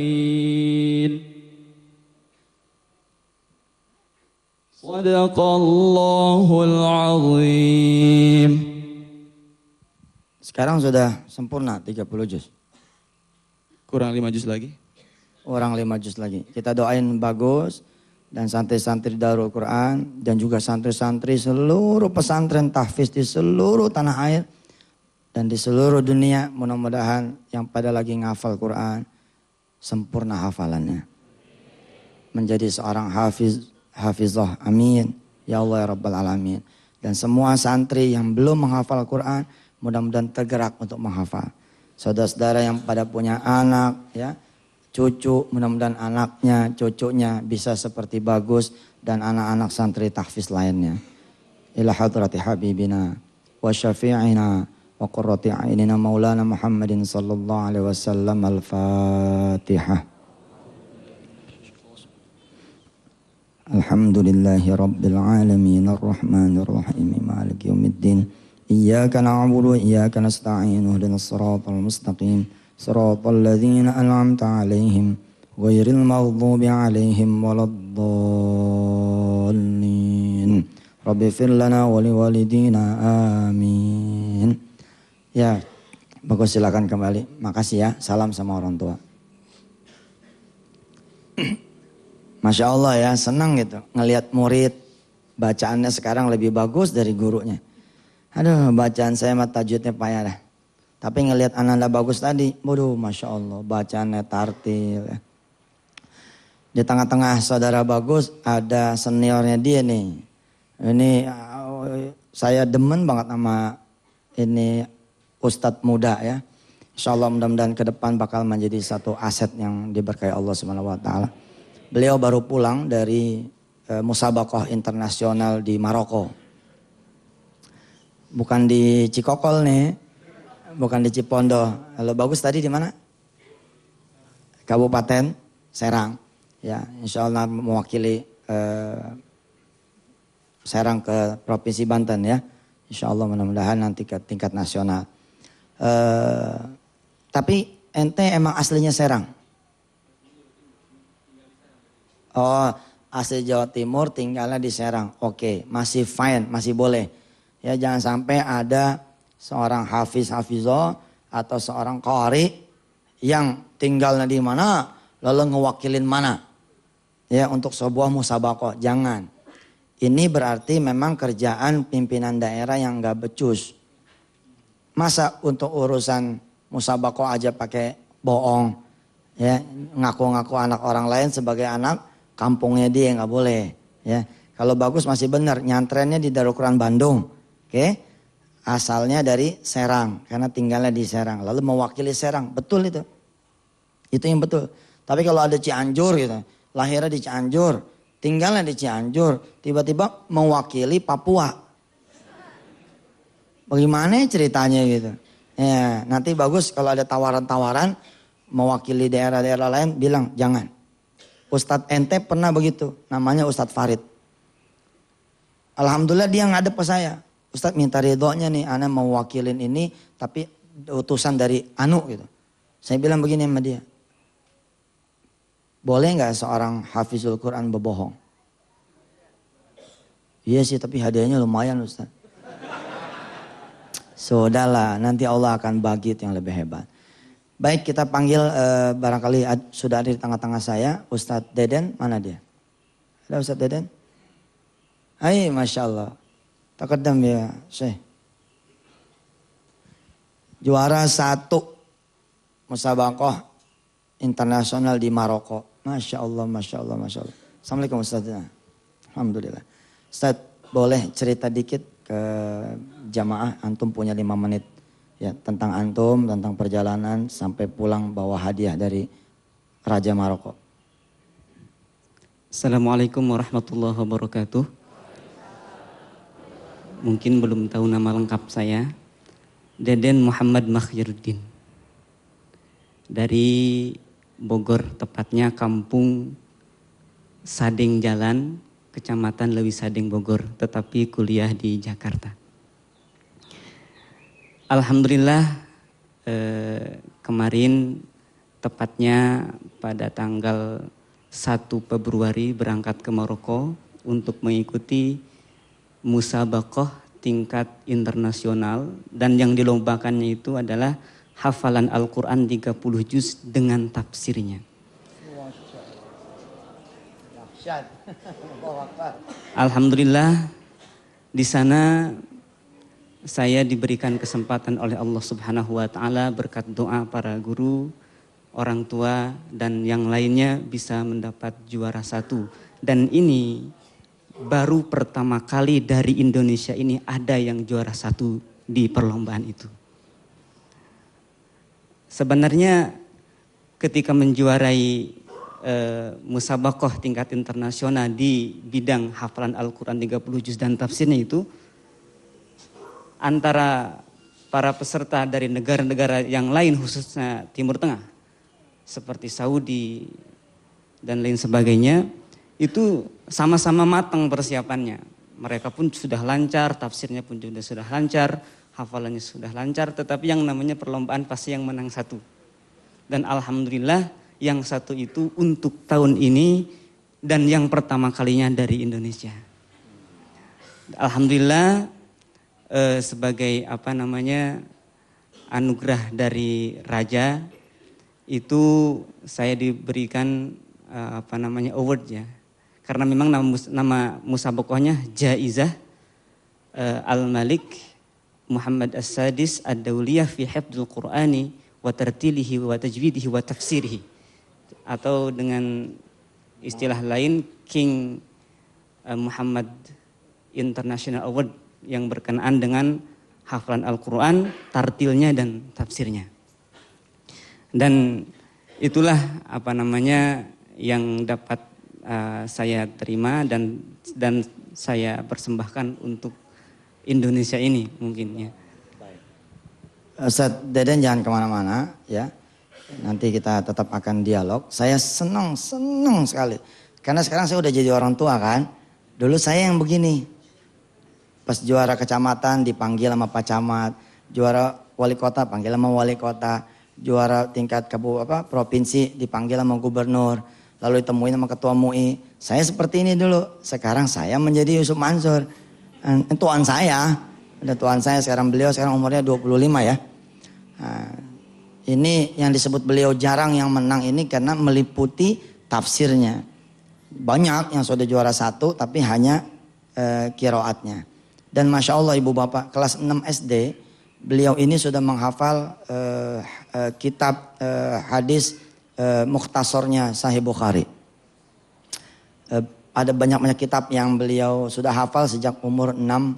صدق الله العظيم. Sekarang sudah sempurna 30 juz. Kurang 5 juz lagi. Orang 5 juz lagi. Kita doain bagus dan santri-santri Darul Quran dan juga santri-santri seluruh pesantren tahfiz di seluruh tanah air dan di seluruh dunia, mudah-mudahan yang pada lagi ngafal Quran sempurna hafalannya. Menjadi seorang hafizah. Amin. Ya Allah ya Rabbal Alamin. Dan semua santri yang belum menghafal Quran mudah-mudahan tergerak untuk menghafal. Saudara-saudara yang pada punya anak ya, cucu, mudah-mudahan anaknya, cucunya bisa seperti bagus dan anak-anak santri tahfiz lainnya. Ila hadrati habibina wa syafi'ina wa qurrati a'inina maulana Muhammadin sallallahu alaihi wasallam. Al-Fatihah. Alhamdulillahi rabbil alamin arrahmanir rahim maliki yaumiddin. Iyyaka na'budu wa iyyaka nasta'in ihdinas siratal mustaqim. صراط الذين أنعمت عليهم غير المغضوب عليهم ولا الضالين رب اغفر لنا ولوالدينا آمين. Ya, bagus, silakan kembali. Makasih ya, salam sama orang tua. Masya Allah ya, senang gitu ngelihat murid bacaannya sekarang lebih bagus dari gurunya. Aduh, bacaan saya mah tajwidnya payah dah. Tapi ngelihat ananda bagus tadi, waduh Masya Allah, bacaannya tartil. Ya. Di tengah-tengah saudara bagus ada seniornya dia nih. Ini saya demen banget sama ini Ustadz muda ya. Insya Allah mudah-mudahan ke depan bakal menjadi satu aset yang diberkahi Allah SWT. Beliau baru pulang dari musabaqah internasional di Maroko. Bukan di Cikokol nih. Bukan di Cipondo. Kalau bagus tadi di mana? Kabupaten Serang. Ya, insya Allah mewakili Serang ke Provinsi Banten ya. Insya Allah mudah-mudahan nanti ke tingkat nasional. Tapi ente emang aslinya Serang? Oh, asli Jawa Timur tinggalnya di Serang. Oke, masih fine, masih boleh. Ya, jangan sampai ada seorang hafizah atau seorang qari yang tinggalnya di mana lalu ngewakilin mana ya untuk sebuah musabaqah. Jangan. Ini berarti memang kerjaan pimpinan daerah yang gak becus. Masa untuk urusan musabaqah aja pakai bohong ya, ngaku-ngaku anak orang lain sebagai anak kampungnya dia, gak boleh ya. Kalau bagus masih benar, nyantrennya di Darul Quran Bandung. Oke. Asalnya dari Serang, karena tinggalnya di Serang. Lalu mewakili Serang, betul itu. Itu yang betul. Tapi kalau ada Cianjur gitu, lahirnya di Cianjur, tinggalnya di Cianjur, tiba-tiba mewakili Papua. Bagaimana ceritanya gitu. Ya, nanti bagus kalau ada tawaran-tawaran, mewakili daerah-daerah lain, bilang jangan. Ustadz ente pernah begitu, namanya Ustadz Farid. Alhamdulillah dia ngadep ke saya. Ustadz minta ridhonya nih, ana mau wakilin ini tapi utusan dari Anu gitu. Saya bilang begini sama dia. Boleh gak seorang hafizul Quran berbohong? Iya sih, tapi hadiahnya lumayan Ustadz. Sudahlah, nanti Allah akan bagi itu yang lebih hebat. Baik, kita panggil barangkali sudah ada di tengah-tengah saya Ustadz Deden, mana dia? Ada Ustadz Deden? Hai, Masya Allah. Taqaddam ya Syekh. Juara 1 musabaqah internasional di Maroko. Masya Allah, Masya Allah, Masya Allah. Assalamualaikum Ustaz. Alhamdulillah. Ustaz, boleh cerita dikit ke jamaah, antum punya 5 menit ya tentang antum, tentang perjalanan sampai pulang bawa hadiah dari Raja Maroko. Assalamualaikum warahmatullahi wabarakatuh. Mungkin belum tahu nama lengkap saya. Deden Muhammad Makhyaruddin. Dari Bogor, tepatnya kampung Sadeng Jalan, Kecamatan Lewi Sadeng Bogor, tetapi kuliah di Jakarta. Alhamdulillah kemarin tepatnya pada tanggal 1 Februari berangkat ke Maroko untuk mengikuti musabaqah tingkat internasional, dan yang dilombakannya itu adalah hafalan Al-Quran 30 juz dengan tafsirnya. Alhamdulillah di sana saya diberikan kesempatan oleh Allah Subhanahu wa taala berkat doa para guru, orang tua dan yang lainnya bisa mendapat juara 1. Dan ini baru pertama kali dari Indonesia ini ada yang juara 1 di perlombaan itu. Sebenarnya ketika menjuarai musabaqah tingkat internasional di bidang hafalan Al-Quran 30 juz dan tafsirnya itu, antara para peserta dari negara-negara yang lain khususnya Timur Tengah seperti Saudi dan lain sebagainya, itu sama-sama matang persiapannya. Mereka pun sudah lancar, tafsirnya pun sudah lancar, hafalannya sudah lancar, tetapi yang namanya perlombaan pasti yang menang 1. Dan alhamdulillah yang 1 itu untuk tahun ini dan yang pertama kalinya dari Indonesia. Alhamdulillah sebagai anugerah dari Raja itu saya diberikan award ya. Karena memang nama musabaqahnya Jaizah Al-Malik Muhammad As-Sadis Ad-Dauliyah fi Hifdzul Qur'ani wa tartilihi wa tajwidihi wa tafsirihi, atau dengan istilah lain King Muhammad International Award yang berkenaan dengan hafalan Al-Quran, tartilnya dan tafsirnya. Dan itulah yang dapat saya terima dan saya persembahkan untuk Indonesia ini mungkin ya. Ustaz Deden jangan kemana-mana ya. Nanti kita tetap akan dialog. Saya senang sekali. Karena sekarang saya udah jadi orang tua kan. Dulu saya yang begini. Pas juara kecamatan dipanggil sama Pak Camat. Juara wali kota panggil sama wali kota. Juara tingkat provinsi dipanggil sama gubernur. Lalu ditemuin sama ketua MUI. Saya seperti ini dulu. Sekarang saya menjadi Yusuf Mansur. Tuan saya. Ada tuan saya sekarang, beliau sekarang umurnya 25 ya. Nah, ini yang disebut beliau jarang yang menang ini karena meliputi tafsirnya. Banyak yang sudah juara 1 tapi hanya qiraatnya. Dan Masya Allah ibu bapak kelas 6 SD beliau ini sudah menghafal kitab hadis mukhtasornya Sahih Bukhari. Ada banyak kitab yang beliau sudah hafal sejak umur 6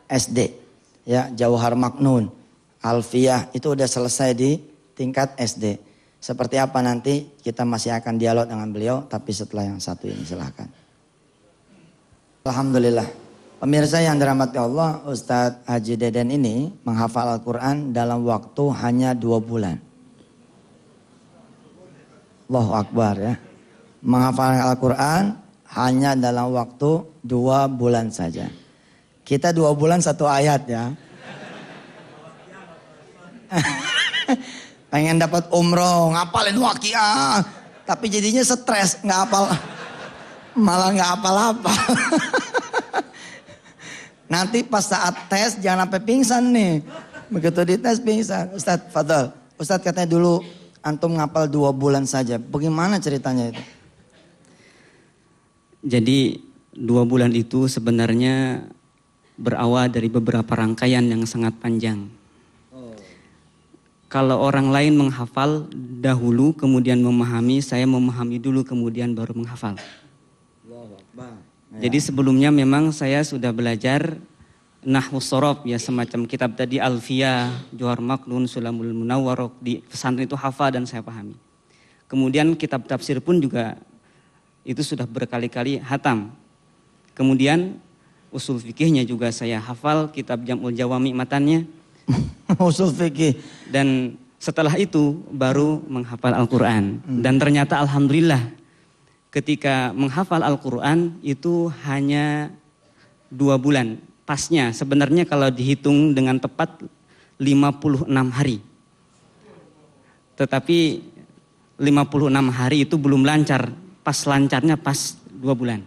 SD. Ya, Jauhar Maknun, Alfiyah itu udah selesai di tingkat SD. Seperti apa nanti kita masih akan dialog dengan beliau, tapi setelah yang 1 ini silahkan. Alhamdulillah. Pemirsa yang dirahmati Allah, Ustadz Haji Deden ini menghafal Al-Quran dalam waktu hanya 2 bulan. Allahu Akbar ya. Menghafal Al-Quran hanya dalam waktu 2 bulan saja. Kita 2 bulan 1 ayat ya. Pengen dapat umroh, ngapalin waqiah. Tapi jadinya stres, nggak hafal. Malah nggak hafal-hafal. Nanti pas saat tes jangan sampai pingsan nih. Begitu dites pingsan. Ustadz, fadal. Ustadz katanya dulu antum ngapal 2 bulan saja. Bagaimana ceritanya itu? Jadi 2 bulan itu sebenarnya berawal dari beberapa rangkaian yang sangat panjang. Kalau orang lain menghafal dahulu kemudian memahami, saya memahami dulu kemudian baru menghafal. Jadi sebelumnya memang saya sudah belajar Nahwu Shorof ya, semacam kitab tadi Alfiyah, Johar Maknun, Sulamul Munawwarok, di pesantren itu hafal dan saya pahami. Kemudian kitab tafsir pun juga itu sudah berkali-kali hatam. Kemudian usul fikihnya juga saya hafal, kitab Jam'ul Jawami matannya. Usul fikih. Dan setelah itu baru menghafal Al-Quran. Dan ternyata alhamdulillah ketika menghafal Al-Quran itu hanya 2 bulan. Pasnya sebenarnya kalau dihitung dengan tepat 56 hari. Tetapi 56 hari itu belum lancar. Pas lancarnya pas 2 bulan.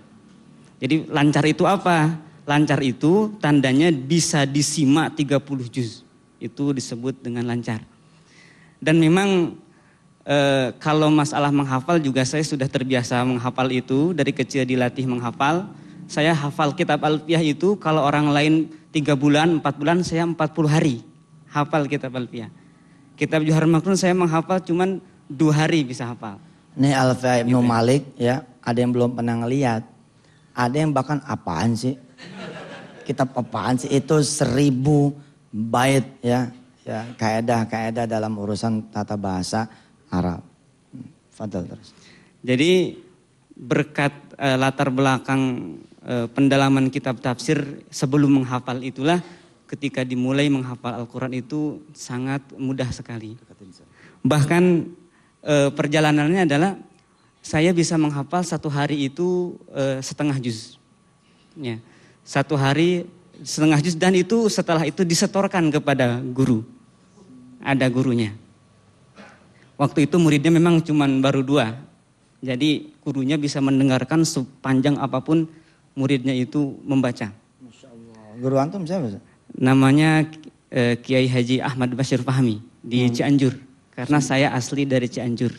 Jadi lancar itu apa? Lancar itu tandanya bisa disimak 30 juz. Itu disebut dengan lancar. Dan memang kalau masalah menghafal juga saya sudah terbiasa menghafal itu. Dari kecil dilatih menghafal. Saya hafal kitab Alfiyah itu kalau orang lain 3 bulan, 4 bulan, saya 40 hari hafal kitab Alfiyah. Kitab Johar Maknun saya menghafal cuman 2 hari bisa hafal. Nih Alfiyah Ibnu Malik ya, ada yang belum pernah ngeliat. Ada yang bahkan apaan sih? Kitab apaan sih? Itu 1000 bait ya. Ya, kaidah dalam urusan tata bahasa Arab. Fadal terus. Jadi berkat latar belakang pendalaman kitab tafsir sebelum menghafal itulah ketika dimulai menghafal Al-Quran itu sangat mudah sekali. Bahkan perjalanannya adalah saya bisa menghafal 1 hari itu setengah juz. Ya, 1 hari setengah juz dan itu setelah itu disetorkan kepada guru. Ada gurunya. Waktu itu muridnya memang cuma baru 2. Jadi gurunya bisa mendengarkan sepanjang apapun muridnya itu membaca. Masya Allah. Guru antum siapa? Namanya Kiai Haji Ahmad Bashir Fahmi di Cianjur. Karena saya asli dari Cianjur.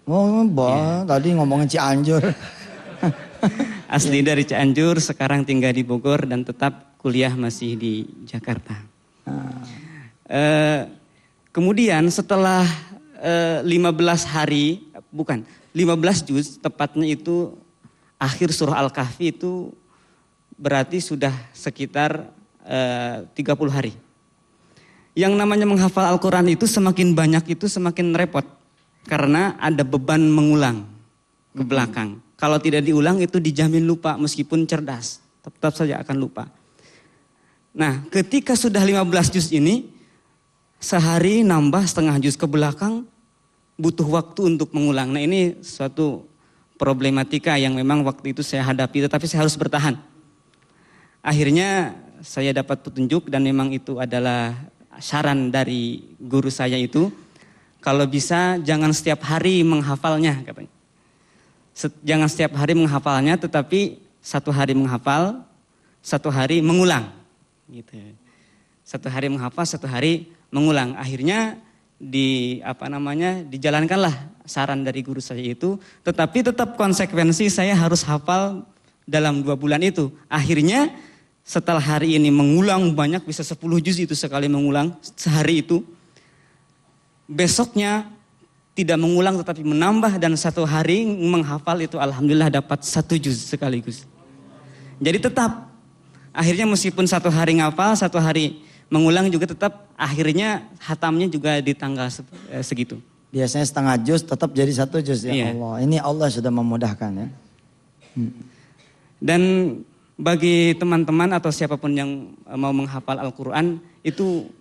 Oh, tadi ngomongin Cianjur. Asli dari Cianjur, sekarang tinggal di Bogor dan tetap kuliah masih di Jakarta. Kemudian setelah 15 juz, tepatnya itu akhir surah Al-Kahfi itu berarti sudah sekitar 30 hari. Yang namanya menghafal Al-Quran itu semakin banyak itu semakin repot. Karena ada beban mengulang ke belakang. Kalau tidak diulang itu dijamin lupa meskipun cerdas. Tetap saja akan lupa. Nah ketika sudah 15 juz ini, sehari nambah setengah juz ke belakang, butuh waktu untuk mengulang. Nah ini suatu problematika yang memang waktu itu saya hadapi, tetapi saya harus bertahan. Akhirnya saya dapat petunjuk dan memang itu adalah saran dari guru saya itu. Kalau bisa jangan setiap hari menghafalnya katanya. Jangan setiap hari menghafalnya, tetapi 1 hari menghafal, 1 hari mengulang. Gitu. 1 hari menghafal, 1 hari mengulang. Akhirnya dijalankanlah saran dari guru saya itu, tetapi tetap konsekuensi saya harus hafal dalam 2 bulan itu. Akhirnya setelah hari ini mengulang banyak, bisa 10 juz itu sekali mengulang sehari itu. Besoknya tidak mengulang tetapi menambah dan 1 hari menghafal itu alhamdulillah dapat 1 juz sekaligus. Jadi tetap akhirnya meskipun 1 hari ngafal, 1 hari mengulang juga tetap akhirnya hatamnya juga di tanggal segitu. Biasanya setengah juz tetap jadi 1 juz ya. Iya. Allah. Ini Allah sudah memudahkan ya. Dan bagi teman-teman atau siapapun yang mau menghafal Al-Quran itu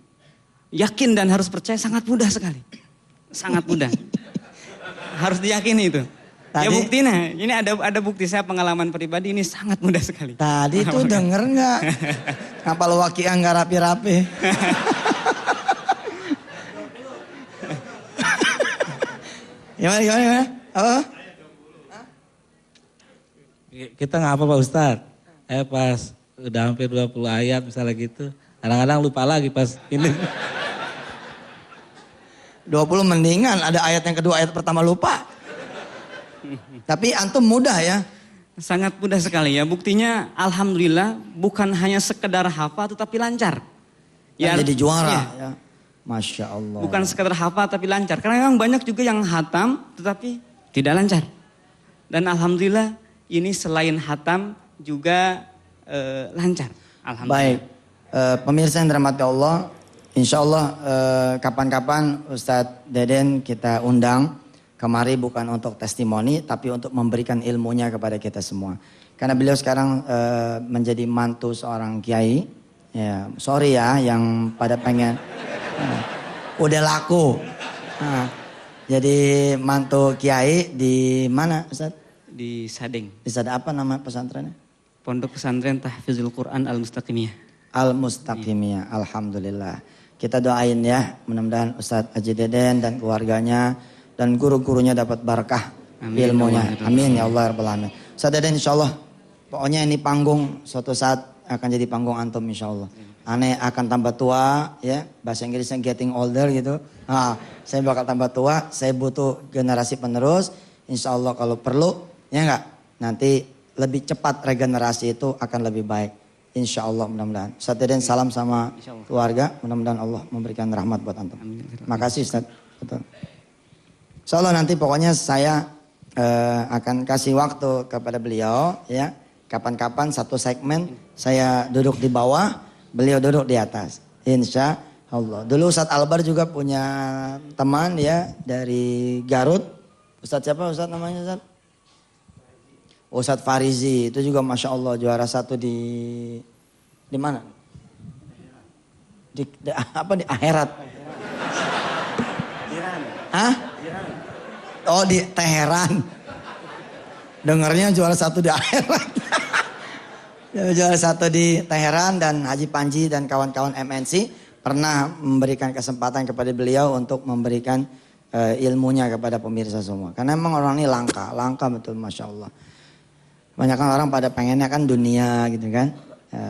yakin dan harus percaya sangat mudah sekali. Sangat mudah. Harus diyakini itu. Tadi, ya buktinya, ini ada bukti saya pengalaman pribadi ini sangat mudah sekali. Tadi tuh denger nggak? Ngapal wakiah nggak rapi-rapi. Gimana? Apa? Kita nggak apa Pak Ustadz. Pas udah hampir 20 ayat misalnya gitu. Kadang-kadang lupa lagi pas ini. 20 mendingan ada ayat yang kedua, ayat pertama lupa. Tapi antum mudah ya. Sangat mudah sekali ya. Buktinya alhamdulillah bukan hanya sekedar hafal tetapi lancar. Ya, jadi juara ya. Masya Allah. Bukan sekedar hafal tapi lancar. Karena memang banyak juga yang hatam tetapi tidak lancar. Dan alhamdulillah ini selain hatam juga lancar. Alhamdulillah. Baik, pemirsa yang dirahmati Allah, insya Allah kapan-kapan Ustadz Deden kita undang kemari bukan untuk testimoni, tapi untuk memberikan ilmunya kepada kita semua. Karena beliau sekarang menjadi mantu seorang kiai. Ya, sorry ya yang pada pengen udah laku. Jadi mantu kiai di mana Ustaz? Di Sadeng. Di Sadeng apa nama pesantrennya? Pondok Pesantren Tahfizul Quran Al-Mustaqimiyah. Al-Mustaqimiyah, alhamdulillah. Kita doain ya, mudah-mudahan Ustadz Haji Deden dan keluarganya dan guru-gurunya dapat barakah ilmunya. Amin ya Allah rabbal alamin. Ustadz Deden insyaallah pokoknya ini panggung suatu saat akan jadi panggung antum insyaallah. Aneh akan tambah tua ya, bahasa Inggrisnya getting older gitu. Saya bakal tambah tua, saya butuh generasi penerus. Insyaallah kalau perlu ya enggak, nanti lebih cepat regenerasi itu akan lebih baik. Insya Allah mudah-mudahan. Ustaz Deden salam sama keluarga. Mudah-mudahan Allah memberikan rahmat buat antum. Makasih Ustaz. Betul. Insya Allah nanti pokoknya saya akan kasih waktu kepada beliau ya. Kapan-kapan satu segmen saya duduk di bawah, beliau duduk di atas. Insya Allah. Dulu Ustaz Albar juga punya teman ya dari Garut. Ustaz siapa Ustaz namanya Ustaz? Ustadz Farizi itu juga Masya Allah juara satu di mana? Di akhirat? Hah? Oh di Teheran. Dengarnya juara satu di akhirat. Juara satu di Teheran dan Haji Panji dan kawan-kawan MNC pernah memberikan kesempatan kepada beliau untuk memberikan ilmunya kepada pemirsa semua. Karena memang orang ini langka betul Masya Allah. Banyak orang pada pengennya kan dunia gitu kan.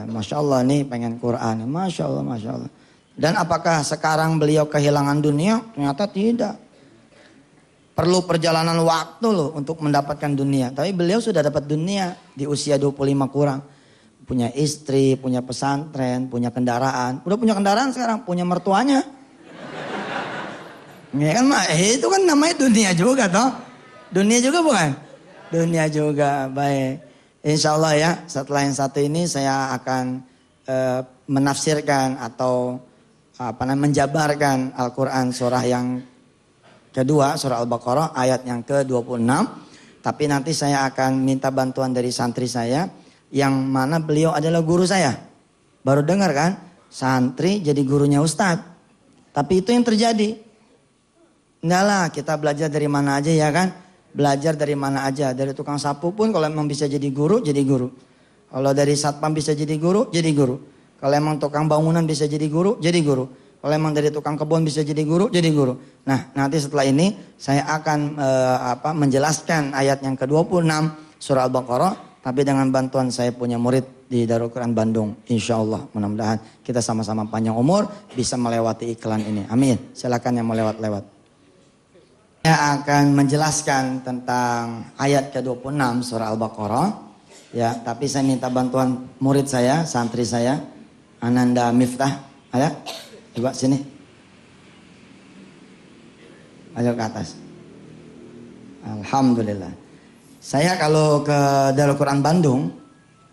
Masya Allah nih pengen Quran. Masya Allah, Masya Allah. Dan apakah sekarang beliau kehilangan dunia? Ternyata tidak. Perlu perjalanan waktu loh untuk mendapatkan dunia. Tapi beliau sudah dapat dunia di usia 25 kurang. Punya istri, punya pesantren, punya kendaraan. Udah punya kendaraan sekarang, punya mertuanya. Ya kan, itu kan namanya dunia juga toh. Dunia juga bukan? Dunia juga, baik. Insya Allah ya, setelah yang satu ini saya akan menafsirkan atau menjabarkan Al-Quran surah yang kedua, surah Al-Baqarah ayat yang ke-26. Tapi nanti saya akan minta bantuan dari santri saya, yang mana beliau adalah guru saya. Baru dengar kan, santri jadi gurunya ustadz. Tapi itu yang terjadi. Enggak lah, kita belajar dari mana aja ya kan. Belajar dari mana aja, dari tukang sapu pun kalau emang bisa jadi guru, jadi guru. Kalau dari satpam bisa jadi guru, jadi guru. Kalau emang tukang bangunan bisa jadi guru, jadi guru. Kalau emang dari tukang kebun bisa jadi guru, jadi guru. Nah, nanti setelah ini saya akan menjelaskan ayat yang ke-26 surah Al-Baqarah, tapi dengan bantuan saya punya murid di Darul Quran Bandung. Insya Allah, mudah-mudahan kita sama-sama panjang umur bisa melewati iklan ini. Amin. Silakan yang mau lewat-lewat. Saya akan menjelaskan tentang ayat ke-26 surah Al-Baqarah. Ya, tapi saya minta bantuan murid saya, santri saya, Ananda Miftah. Ada? Coba sini. Ayo ke atas. Alhamdulillah. Saya kalau ke Darul Quran Bandung,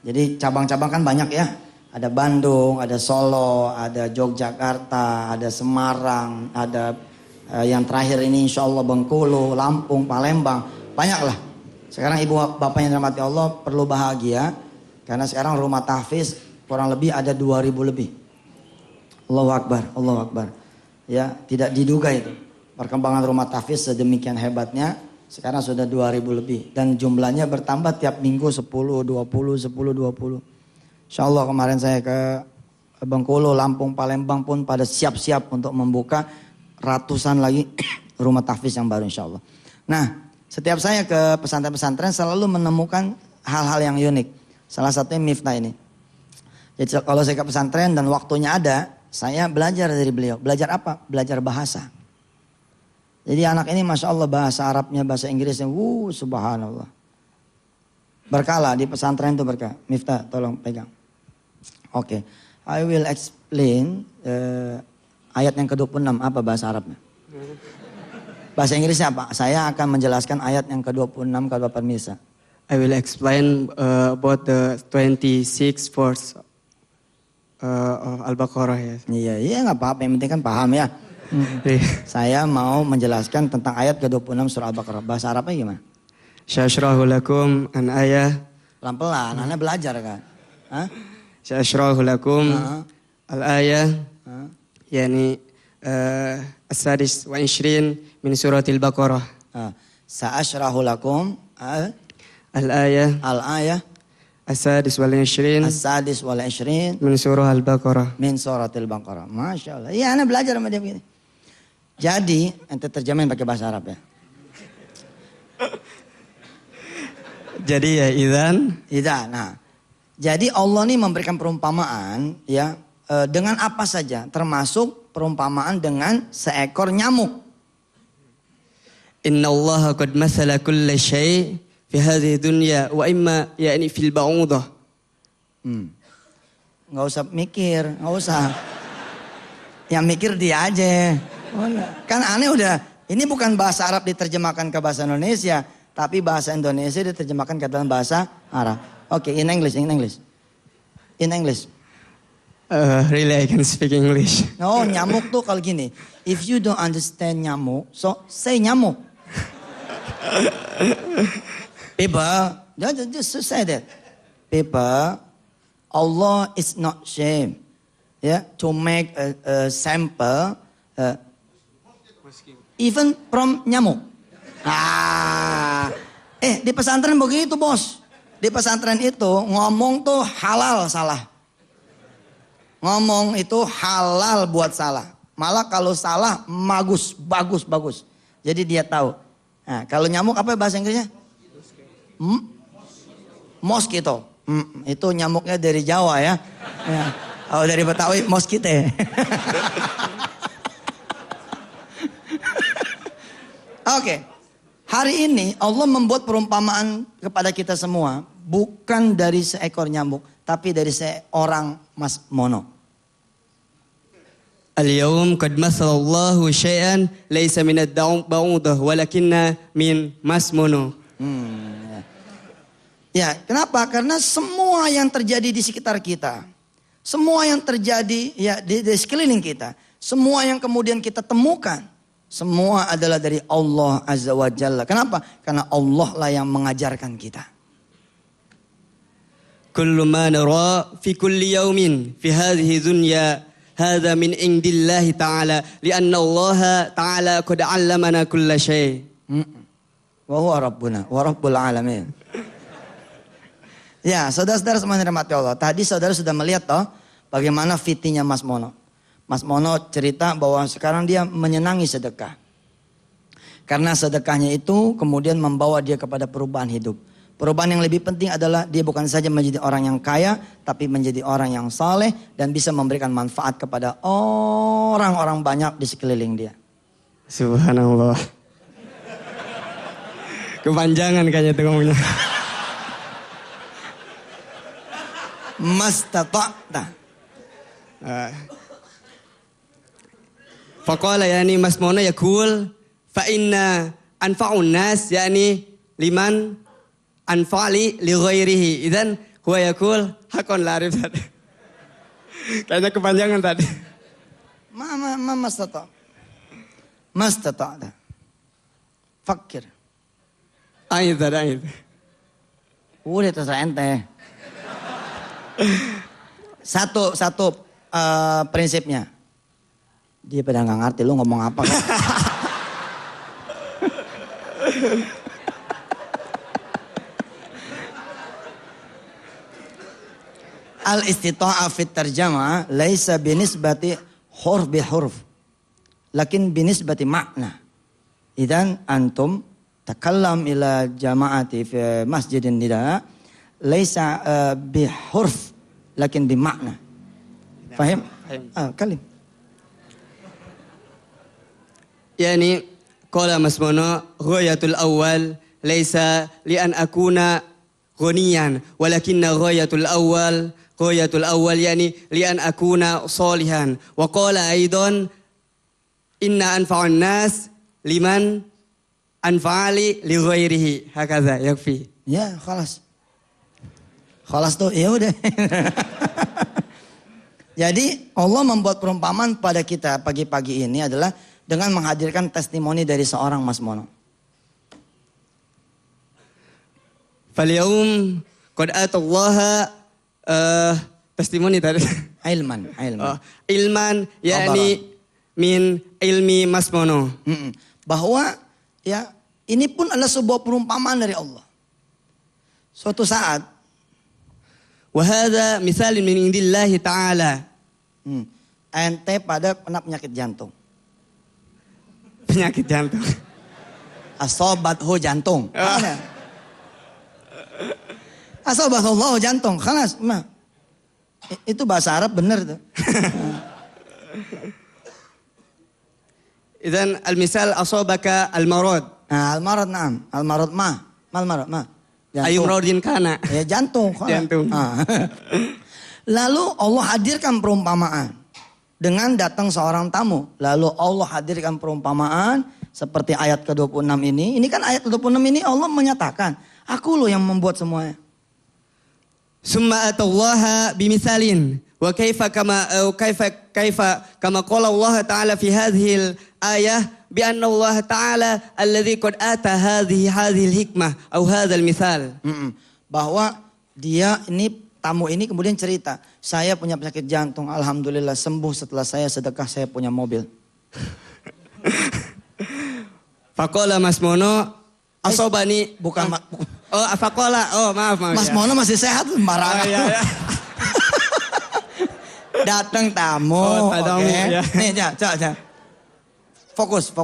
jadi cabang-cabang kan banyak ya. Ada Bandung, ada Solo, ada Yogyakarta, ada Semarang, ada yang terakhir ini insya Allah Bengkulu, Lampung, Palembang, banyaklah. Sekarang ibu bapak yang dirahmati Allah perlu bahagia karena sekarang rumah tahfiz kurang lebih ada 2.000 lebih. Allahu Akbar, Allahu Akbar. Ya, tidak diduga itu perkembangan rumah tahfiz sedemikian hebatnya. Sekarang sudah 2.000 lebih dan jumlahnya bertambah tiap minggu 10, 20, 10, 20. Insya Allah kemarin saya ke Bengkulu, Lampung, Palembang pun pada siap-siap untuk membuka ratusan lagi rumah tahfiz yang baru insya Allah. Nah, setiap saya ke pesantren-pesantren selalu menemukan hal-hal yang unik. Salah satunya Miftah ini. Jadi kalau saya ke pesantren dan waktunya ada, saya belajar dari beliau. Belajar apa? Belajar bahasa. Jadi anak ini Masya Allah bahasa Arabnya, bahasa Inggrisnya, subhanallah. Berkala di pesantren itu berkah. Miftah tolong pegang. Oke, I will explain ayat yang ke-26 apa bahasa Arabnya? Bahasa Inggrisnya apa? Saya akan menjelaskan ayat yang ke-26 kepada pemirsa. I will explain about the 26 verse of Al-Baqarah ya. Iya nggak apa-apa, yang penting kan paham ya. Saya mau menjelaskan tentang ayat ke-26 surah Al-Baqarah. Bahasa Arabnya gimana? Syashrahu lakum an ayah. Pelan-pelan, Anda belajar kan? Hah? Syashrahu lakum al-ayah. Yani as-sadis wa ishrin min suratil Baqarah. Sa'ashrahu lakum al-ayah. Al-ayah. As-sadis wal ishrin. As-sadis wal ishrin. Min surah Al-Baqarah. Min suratil Baqarah. Masya Allah. Iya, Anda belajar sama dia begini. Jadi, ente terjemahin pakai bahasa Arab ya. Jadi ya idzan. Nah. Jadi Allah nih memberikan perumpamaan ya dengan apa saja, termasuk perumpamaan dengan seekor nyamuk. Inna Allah qad mathala kulla syai' fi hadhihi dunya wa imma yani fil ba'udah. Nggak usah mikir, nggak usah. Yang mikir dia aja. Kan aneh udah, ini bukan bahasa Arab diterjemahkan ke bahasa Indonesia, tapi bahasa Indonesia diterjemahkan ke dalam bahasa Arab. Oke, in English. Really I can speak English. No, nyamuk tuh kalau gini, if you don't understand nyamuk, so say nyamuk. People, just say that. People, Allah is not shame, to make a sample, even from nyamuk. Di pesantren begitu bos. Di pesantren itu ngomong tuh halal salah. Ngomong itu halal buat salah. Malah kalau salah bagus. Jadi dia tahu. Nah, kalau nyamuk apa bahasa Inggrisnya? Mosquito. Itu nyamuknya dari Jawa ya. Kalau dari Betawi moskite. Oke. Hari ini Allah membuat perumpamaan kepada kita semua. Bukan dari seekor nyamuk. Tapi dari seorang Mas Mono. Al-yawm qad masalallahu syai'an laysa min ad-ba'udah walakinna min Mas Mono. Ya, kenapa? Karena semua yang terjadi di sekitar kita. Semua yang terjadi ya di sekeliling kita. Semua yang kemudian kita temukan. Semua adalah dari Allah Azza wa Jalla. Kenapa? Karena Allah lah yang mengajarkan kita. Kullu ma nara fi kulli yawmin fi hadhihi dunya hadha min indillahi ta'ala lianna Allah ta'ala qad 'allamana kulla syai'. Wa huwa rabbuna wa rabbul alamin. Ya, saudara-saudara semua yang dirahmati Allah. Tadi saudara sudah melihat toh bagaimana fitinya Mas Mono. Mas Mono cerita bahwa sekarang dia menyenangi sedekah. Karena sedekahnya itu kemudian membawa dia kepada perubahan hidup. Perubahan yang lebih penting adalah dia bukan saja menjadi orang yang kaya, tapi menjadi orang yang saleh dan bisa memberikan manfaat kepada orang-orang banyak di sekeliling dia. Subhanallah. Kepanjangan kayaknya itu ngomongnya. Mastata'ta. Faqala yani Mas Mono yaqul fa inna anfa'un nas yani liman anfa'li li ghairihi. Idzan huwa yaqul hakon la arif tadi. Kayaknya kepanjangan tadi. Mastata'ta. Fakir. Ayat. Udah terserah ente. Satu prinsipnya. Dia pada nggak ngerti lu ngomong apa kan? Al-istita'ah fit tarjamah laisa binisbati huruf bi huruf. Lakin binisbati makna. Idan antum takallam ila jama'ati fi masjidin nida laisa bi huruf lakin bi makna. Fahim? Kalim. Yani qala Mas Mono ghayatul awal laisa li an akuna ghaniyan walakinna ghayatul awal yani li an akuna salihan wa qala aidan inna anfa'un nas liman anfa'ali li ghairihi hakaza yakfi. Ya, khalas. Khalas tuh, ya udah. Jadi Allah membuat perumpamaan pada kita pagi-pagi ini adalah dengan menghadirkan testimoni dari seorang Mas Mono. Falyaum qad atallaha testimoni tadi. Ilman. Ilman yakni min ilmi Mas Mono. Bahwa ya ini pun adalah sebuah perumpamaan dari Allah. Suatu saat wa hadza misalun min indillahi ta'ala. Ente pada kena penyakit jantung. Penyakit jantung. Asobathu jantung. Asobatullahu jantung. Khalas. Itu bahasa Arab benar tuh. Idzan al-misal asabaka al-marad. Al-marad na'am. Al-marad ma. Mal-marad ma. Ayu maradin kana. Ya jantung. Jantung. Lalu Allah hadirkan perumpamaan. Dengan datang seorang tamu. Lalu Allah hadirkan perumpamaan. Seperti ayat ke-26 ini. Ini kan ayat ke-26 ini Allah menyatakan. Aku loh yang membuat semuanya. Summa atallaha bimisalin. Wa kaifa kama qala Allah Ta'ala fi hadhil ayah. Bi anna Allah Ta'ala alladhi qad ata hadhil hikmah. Atau hadhal misal. Bahwa dia ini tamu ini kemudian cerita, saya punya penyakit jantung, alhamdulillah sembuh setelah saya sedekah saya punya mobil. Faqala Mas Mono, asobani bukan faqala, maaf. Mas Mono masih sehat sembarangan. Ya. Datang tamu, tamu, oke. ya. Nih, coba. Fokus,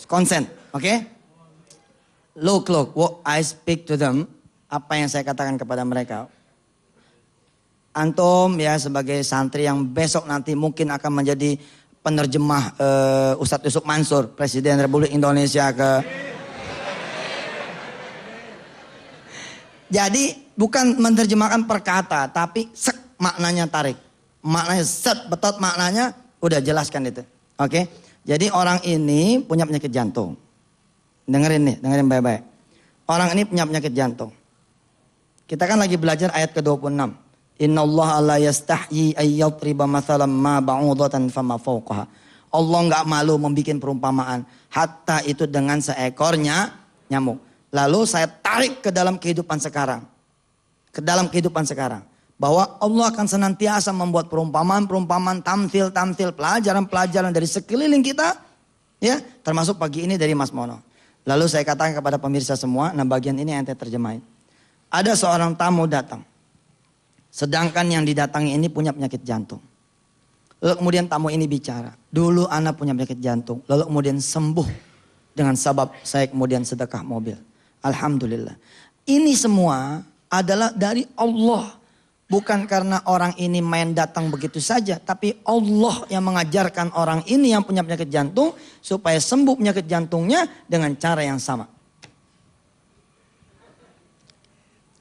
konsen, oke? Look, what I speak to them, apa yang saya katakan kepada mereka. Antum ya sebagai santri yang besok nanti mungkin akan menjadi penerjemah Ustadz Yusuf Mansur, Presiden Republik Indonesia ke. Jadi bukan menerjemahkan per kata, tapi maknanya tarik. Maknanya betot maknanya udah jelaskan itu. Oke? Jadi orang ini punya penyakit jantung. Dengerin baik-baik. Orang ini punya penyakit jantung. Kita kan lagi belajar ayat ke-26. Innallaha la yastahyi ayyadriba mathalan ma ba'udatan fama fawqaha. Allah enggak malu membuat perumpamaan hatta itu dengan seekornya nyamuk. Lalu saya tarik ke dalam kehidupan sekarang. Bahwa Allah akan senantiasa membuat perumpamaan, tamthil, pelajaran dari sekeliling kita. Ya, termasuk pagi ini dari Mas Mono. Lalu saya katakan kepada pemirsa semua, nah bagian ini yang saya terjemahin. Ada seorang tamu datang. Sedangkan yang didatangi ini punya penyakit jantung. Lalu kemudian tamu ini bicara. Dulu anak punya penyakit jantung. Lalu kemudian sembuh. Dengan sebab saya kemudian sedekah mobil. Alhamdulillah. Ini semua adalah dari Allah. Bukan karena orang ini main datang begitu saja. Tapi Allah yang mengajarkan orang ini yang punya penyakit jantung. Supaya sembuh penyakit jantungnya dengan cara yang sama.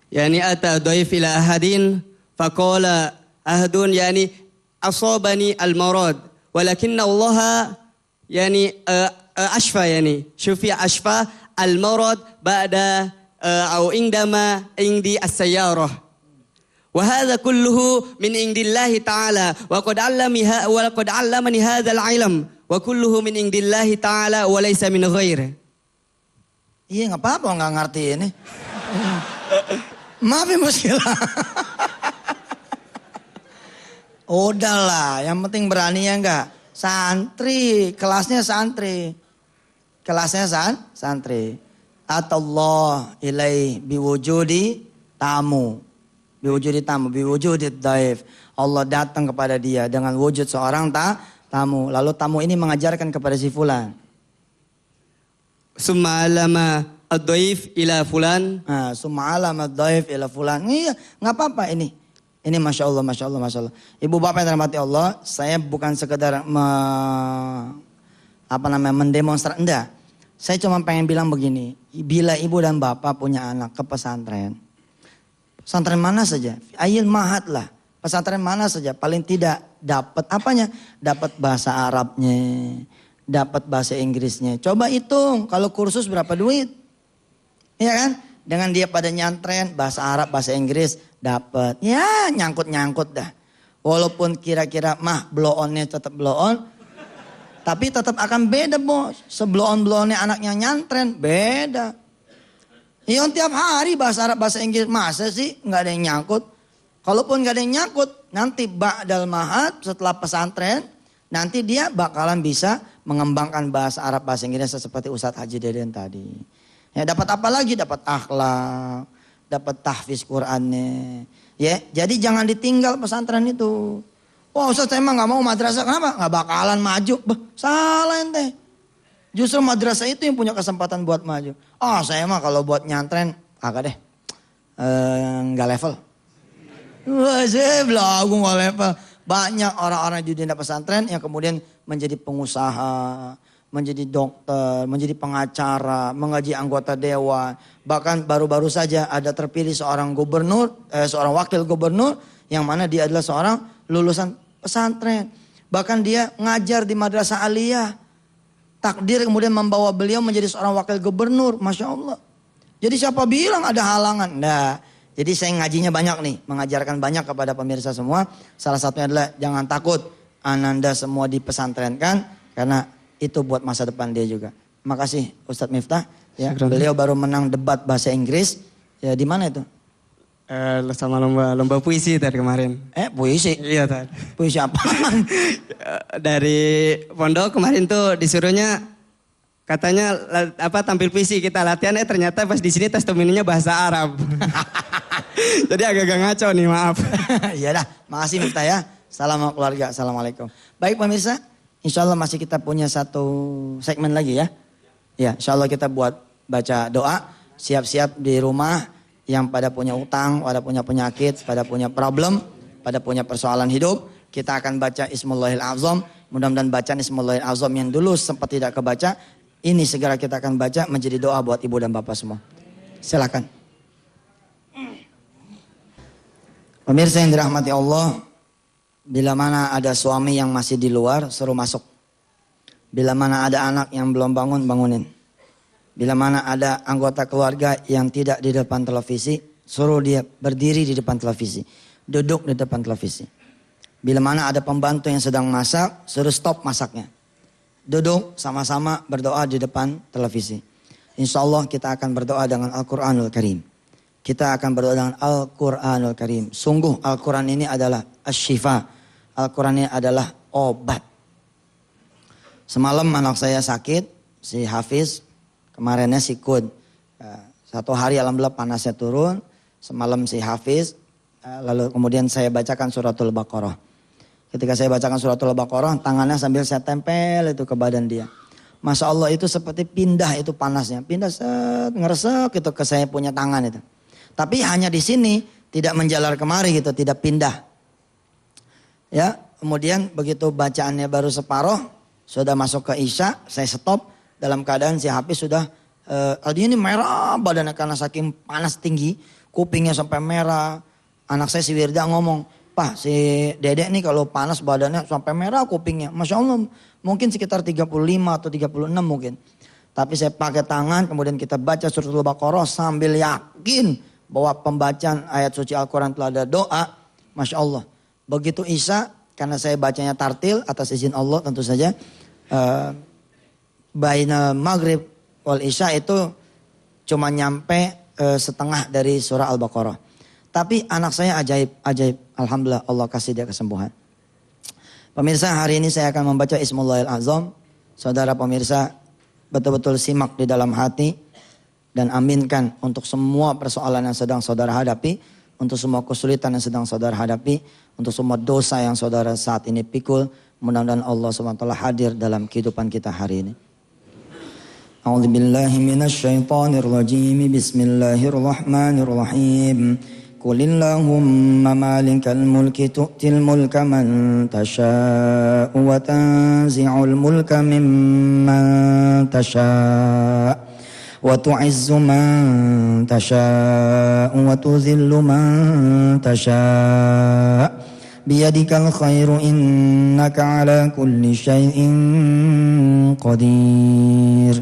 Yani ata dhaif ila ahadin. Faqala ahadun yani asabani al-marad walakin Allah yani ashfa yani syufi ashfa al-marad ba'da au indama indi as-sayyarah wa hadha kulluhu min indillahi ta'ala wa qad 'allamani hadzal 'ilm wa kulluhu min indillahi ta'ala wa laysa min ghairi. Iya enggak apa-apa enggak ngerti ini. Maafin muskilah. Udahlah, yang penting berani ya enggak. Santri, kelasnya santri. Santri. Atallah ilai biwujudi tamu. Biwujudi dhaif. Allah datang kepada dia dengan wujud seorang tamu. Lalu tamu ini mengajarkan kepada si fulan. Summa alama ad-dhaif ila fulan. Summa alama ad-dhaif ila fulan. Iya, enggak apa-apa ini. Ini Masya Allah. Ibu bapak yang dirahmati Allah, saya bukan sekedar mendemonstrasi. Enggak. Saya cuma pengen bilang begini. Bila ibu dan bapak punya anak ke pesantren. Pesantren mana saja. Ayil mahat lah. Pesantren mana saja. Paling tidak dapat apanya. Dapat bahasa Arabnya. Dapat bahasa Inggrisnya. Coba hitung. Kalau kursus berapa duit. Iya kan? dengan dia pada nyantren bahasa Arab, bahasa Inggris dapat. Ya nyangkut-nyangkut dah. Walaupun kira-kira blow on-nya tetap blow on, tapi tetap akan beda bos. Seblow on-blow-onnya anaknya nyantren beda. Yang tiap hari bahasa Arab, bahasa Inggris, masa sih nggak ada yang nyangkut? Kalaupun nggak ada yang nyangkut, nanti ba'dal mahad setelah pesantren, nanti dia bakalan bisa mengembangkan bahasa Arab, bahasa Inggris seperti Ustadz Haji Deden tadi. Ya dapat apa lagi? Dapat akhlak, dapat tahfiz Qur'annya. Ya, jadi jangan ditinggal pesantren itu. Wah Ustadz saya emang nggak mau madrasah, kenapa? Nggak bakalan maju. Salah ente. Justru madrasah itu yang punya kesempatan buat maju. Saya mah kalau buat nyantren agak deh, nggak level. Wah saya belagu nggak level. Banyak orang-orang di dunia pesantren yang kemudian menjadi pengusaha, menjadi dokter, menjadi pengacara, mengaji anggota dewan. Bahkan baru-baru saja ada terpilih seorang gubernur, seorang wakil gubernur yang mana dia adalah seorang lulusan pesantren. Bahkan dia ngajar di madrasah aliyah. Takdir kemudian membawa beliau menjadi seorang wakil gubernur, Masya Allah. Jadi siapa bilang ada halangan? Nah, jadi saya ngajinya banyak nih, mengajarkan banyak kepada pemirsa semua. Salah satunya adalah jangan takut ananda semua dipesantrenkan, karena itu buat masa depan dia juga. Makasih Ustadz Miftah. Ya, beliau baru menang debat bahasa Inggris. Ya, di mana itu? Sama lomba puisi tadi kemarin. Puisi? Iya tadi. Puisi apa? Dari pondok kemarin tuh disuruhnya katanya tampil puisi, kita latihan, ternyata pas di sini testimoninya bahasa Arab. Jadi agak-agak ngaco nih, maaf. Ya dah, makasih Miftah ya. Salam keluarga, assalamualaikum. Baik pemirsa, insya Allah masih kita punya satu segmen lagi ya. Ya, insya Allah kita buat baca doa, siap-siap di rumah. Yang pada punya utang, pada punya penyakit, pada punya problem, pada punya persoalan hidup, kita akan baca Ismullahil Azam. Mudah-mudahan bacaan Ismullahil Azam yang dulu sempat tidak kebaca, ini segera kita akan baca menjadi doa buat ibu dan bapak semua. Silakan. Pemirsa yang dirahmati Allah, bila mana ada suami yang masih di luar, suruh masuk. Bila mana ada anak yang belum bangun, bangunin. Bila mana ada anggota keluarga yang tidak di depan televisi, suruh dia berdiri di depan televisi. Duduk di depan televisi. Bila mana ada pembantu yang sedang masak, suruh stop masaknya. Duduk sama-sama berdoa di depan televisi. Insya Allah kita akan berdoa dengan Al-Quranul Karim. Kita akan berdoa dengan Al-Quranul Karim. Sungguh Al-Quran ini adalah asy-syifa. Al-Quran ini adalah obat. Semalam anak saya sakit, si Hafiz. Kemarinnya si Kud, satu hari alhamdulillah panasnya turun, semalam si Hafiz, lalu kemudian saya bacakan suratul Baqarah. Ketika saya bacakan suratul Baqarah, tangannya sambil saya tempel itu ke badan dia. Masya Allah itu seperti pindah itu panasnya, pindah ngeresek itu ke saya punya tangan itu. Tapi hanya di sini, tidak menjalar kemari gitu, tidak pindah. Ya, kemudian begitu bacaannya baru separuh, sudah masuk ke Isya, saya stop. Dalam keadaan si Hafiz sudah, dia ini merah badannya karena saking panas tinggi. Kupingnya sampai merah. Anak saya si Wirda ngomong, Pak si dedek nih kalau panas badannya sampai merah kupingnya. Masya Allah mungkin sekitar 35 atau 36 mungkin. Tapi saya pakai tangan kemudian kita baca surat Al-Baqarah sambil yakin bahwa pembacaan ayat suci Al-Quran telah ada doa. Masya Allah. Begitu Isya karena saya bacanya tartil atas izin Allah tentu saja. Bainal maghrib wal isya itu cuma nyampe setengah dari surah Al-Baqarah. Tapi anak saya ajaib. Alhamdulillah Allah kasih dia kesembuhan. Pemirsa hari ini saya akan membaca Ismullahil Azam. Saudara pemirsa betul-betul simak di dalam hati. Dan aminkan untuk semua persoalan yang sedang saudara hadapi. Untuk semua kesulitan yang sedang saudara hadapi. Untuk semua dosa yang saudara saat ini pikul. Mudah-mudahan Allah SWT hadir dalam kehidupan kita hari ini. أعوذ بالله من الشيطان الرجيم بسم الله الرحمن الرحيم قل اللهم مالك الملك تؤتي الملك من تشاء وتنزع الملك ممن تشاء وتعز من تشاء وتذل من تشاء بيدك الخير إنك على كل شيء قدير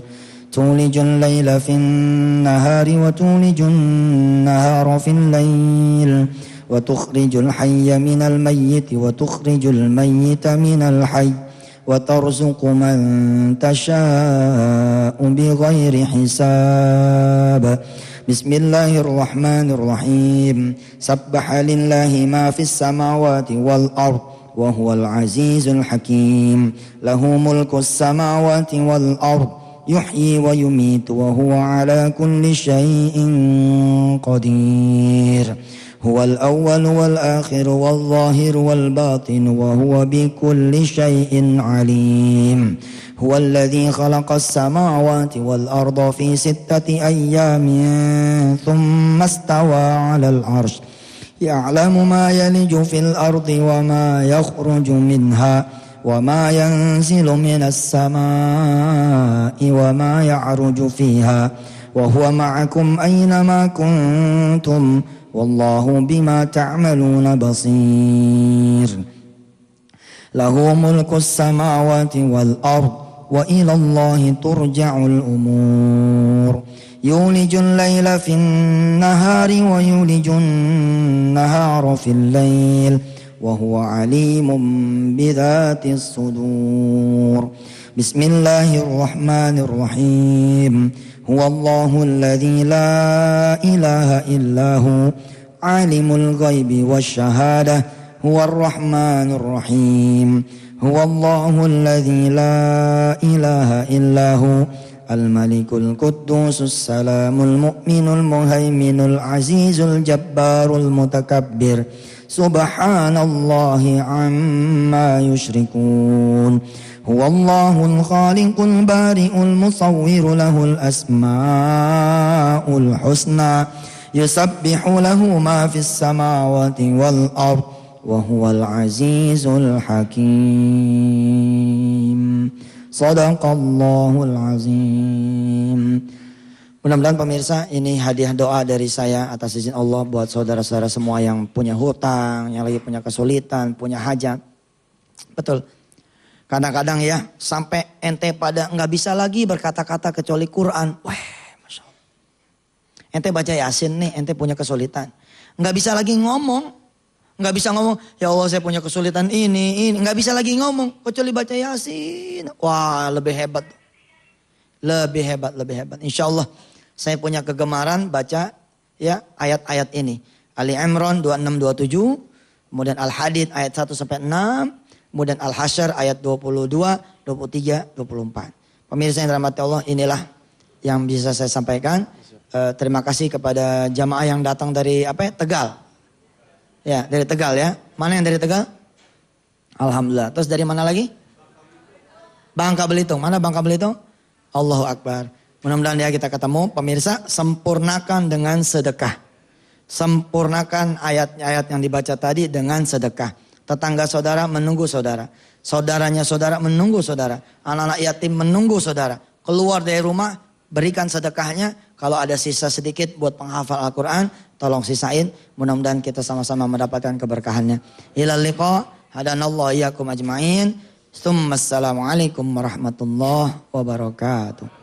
تولج الليل في النهار وتولج النهار في الليل وتخرج الحي من الميت وتخرج الميت من الحي وترزق من تشاء بغير حساب بسم الله الرحمن الرحيم سبح لله ما في السماوات والأرض وهو العزيز الحكيم له ملك السماوات والأرض يحيي ويميت وهو على كل شيء قدير هو الأول والآخر والظاهر والباطن وهو بكل شيء عليم هو الذي خلق السماوات والأرض في 6 أيام ثم استوى على العرش يعلم ما يلج في الأرض وما يخرج منها وما ينزل من السماء وما يعرج فيها وهو معكم أينما كنتم والله بما تعملون بصير له ملك السماوات والأرض وإلى الله ترجع الأمور يولج الليل في النهار ويولج النهار في الليل وهو عليم بذات الصدور بسم الله الرحمن الرحيم هو الله الذي لا إله إلا هو عالم الغيب والشهادة هو الرحمن الرحيم هو الله الذي لا إله إلا هو الملك القدوس السلام المؤمن المهيمن العزيز الجبار المتكبر سبحان الله عما يشركون هو الله الخالق البارئ المصور له الأسماء الحسنى يسبح له ما في السماوات والأرض وهو العزيز الحكيم Sadaqallahul azim. Mudah-mudahan pemirsa ini hadiah doa dari saya atas izin Allah buat saudara-saudara semua yang punya hutang, yang lagi punya kesulitan, punya hajat. Betul. Kadang-kadang ya sampai ente pada nggak bisa lagi berkata-kata kecuali Quran. Wah, Masya Allah. Ente baca Yasin nih, ente punya kesulitan. Nggak bisa lagi ngomong. Nggak bisa ngomong, ya Allah saya punya kesulitan ini. Nggak bisa lagi ngomong, kecuali baca Yasin. Wah lebih hebat. Lebih hebat. Insya Allah saya punya kegemaran baca ya ayat-ayat ini. Ali Imran 26-27, kemudian Al-Hadid ayat 1-6, kemudian Al-Hasyr ayat 22, 23, 24. Pemirsa yang dirahmati Allah, inilah yang bisa saya sampaikan. Terima kasih kepada jamaah yang datang dari Tegal. Ya, dari Tegal ya. Mana yang dari Tegal? Alhamdulillah. Terus dari mana lagi? Bangka Belitung. Mana Bangka Belitung? Allahu Akbar. Mudah-mudahan ya kita ketemu. Pemirsa, sempurnakan dengan sedekah. Sempurnakan ayat-ayat yang dibaca tadi dengan sedekah. Tetangga saudara menunggu saudara. Saudaranya saudara menunggu saudara. Anak-anak yatim menunggu saudara. Keluar dari rumah, berikan sedekahnya. Kalau ada sisa sedikit buat penghafal Al-Quran, tolong sisain. Mudah-mudahan kita sama-sama mendapatkan keberkahannya. Ilal liqa, hadanallahu iyyakum ajma'in. Assalamualaikum warahmatullahi wabarakatuh.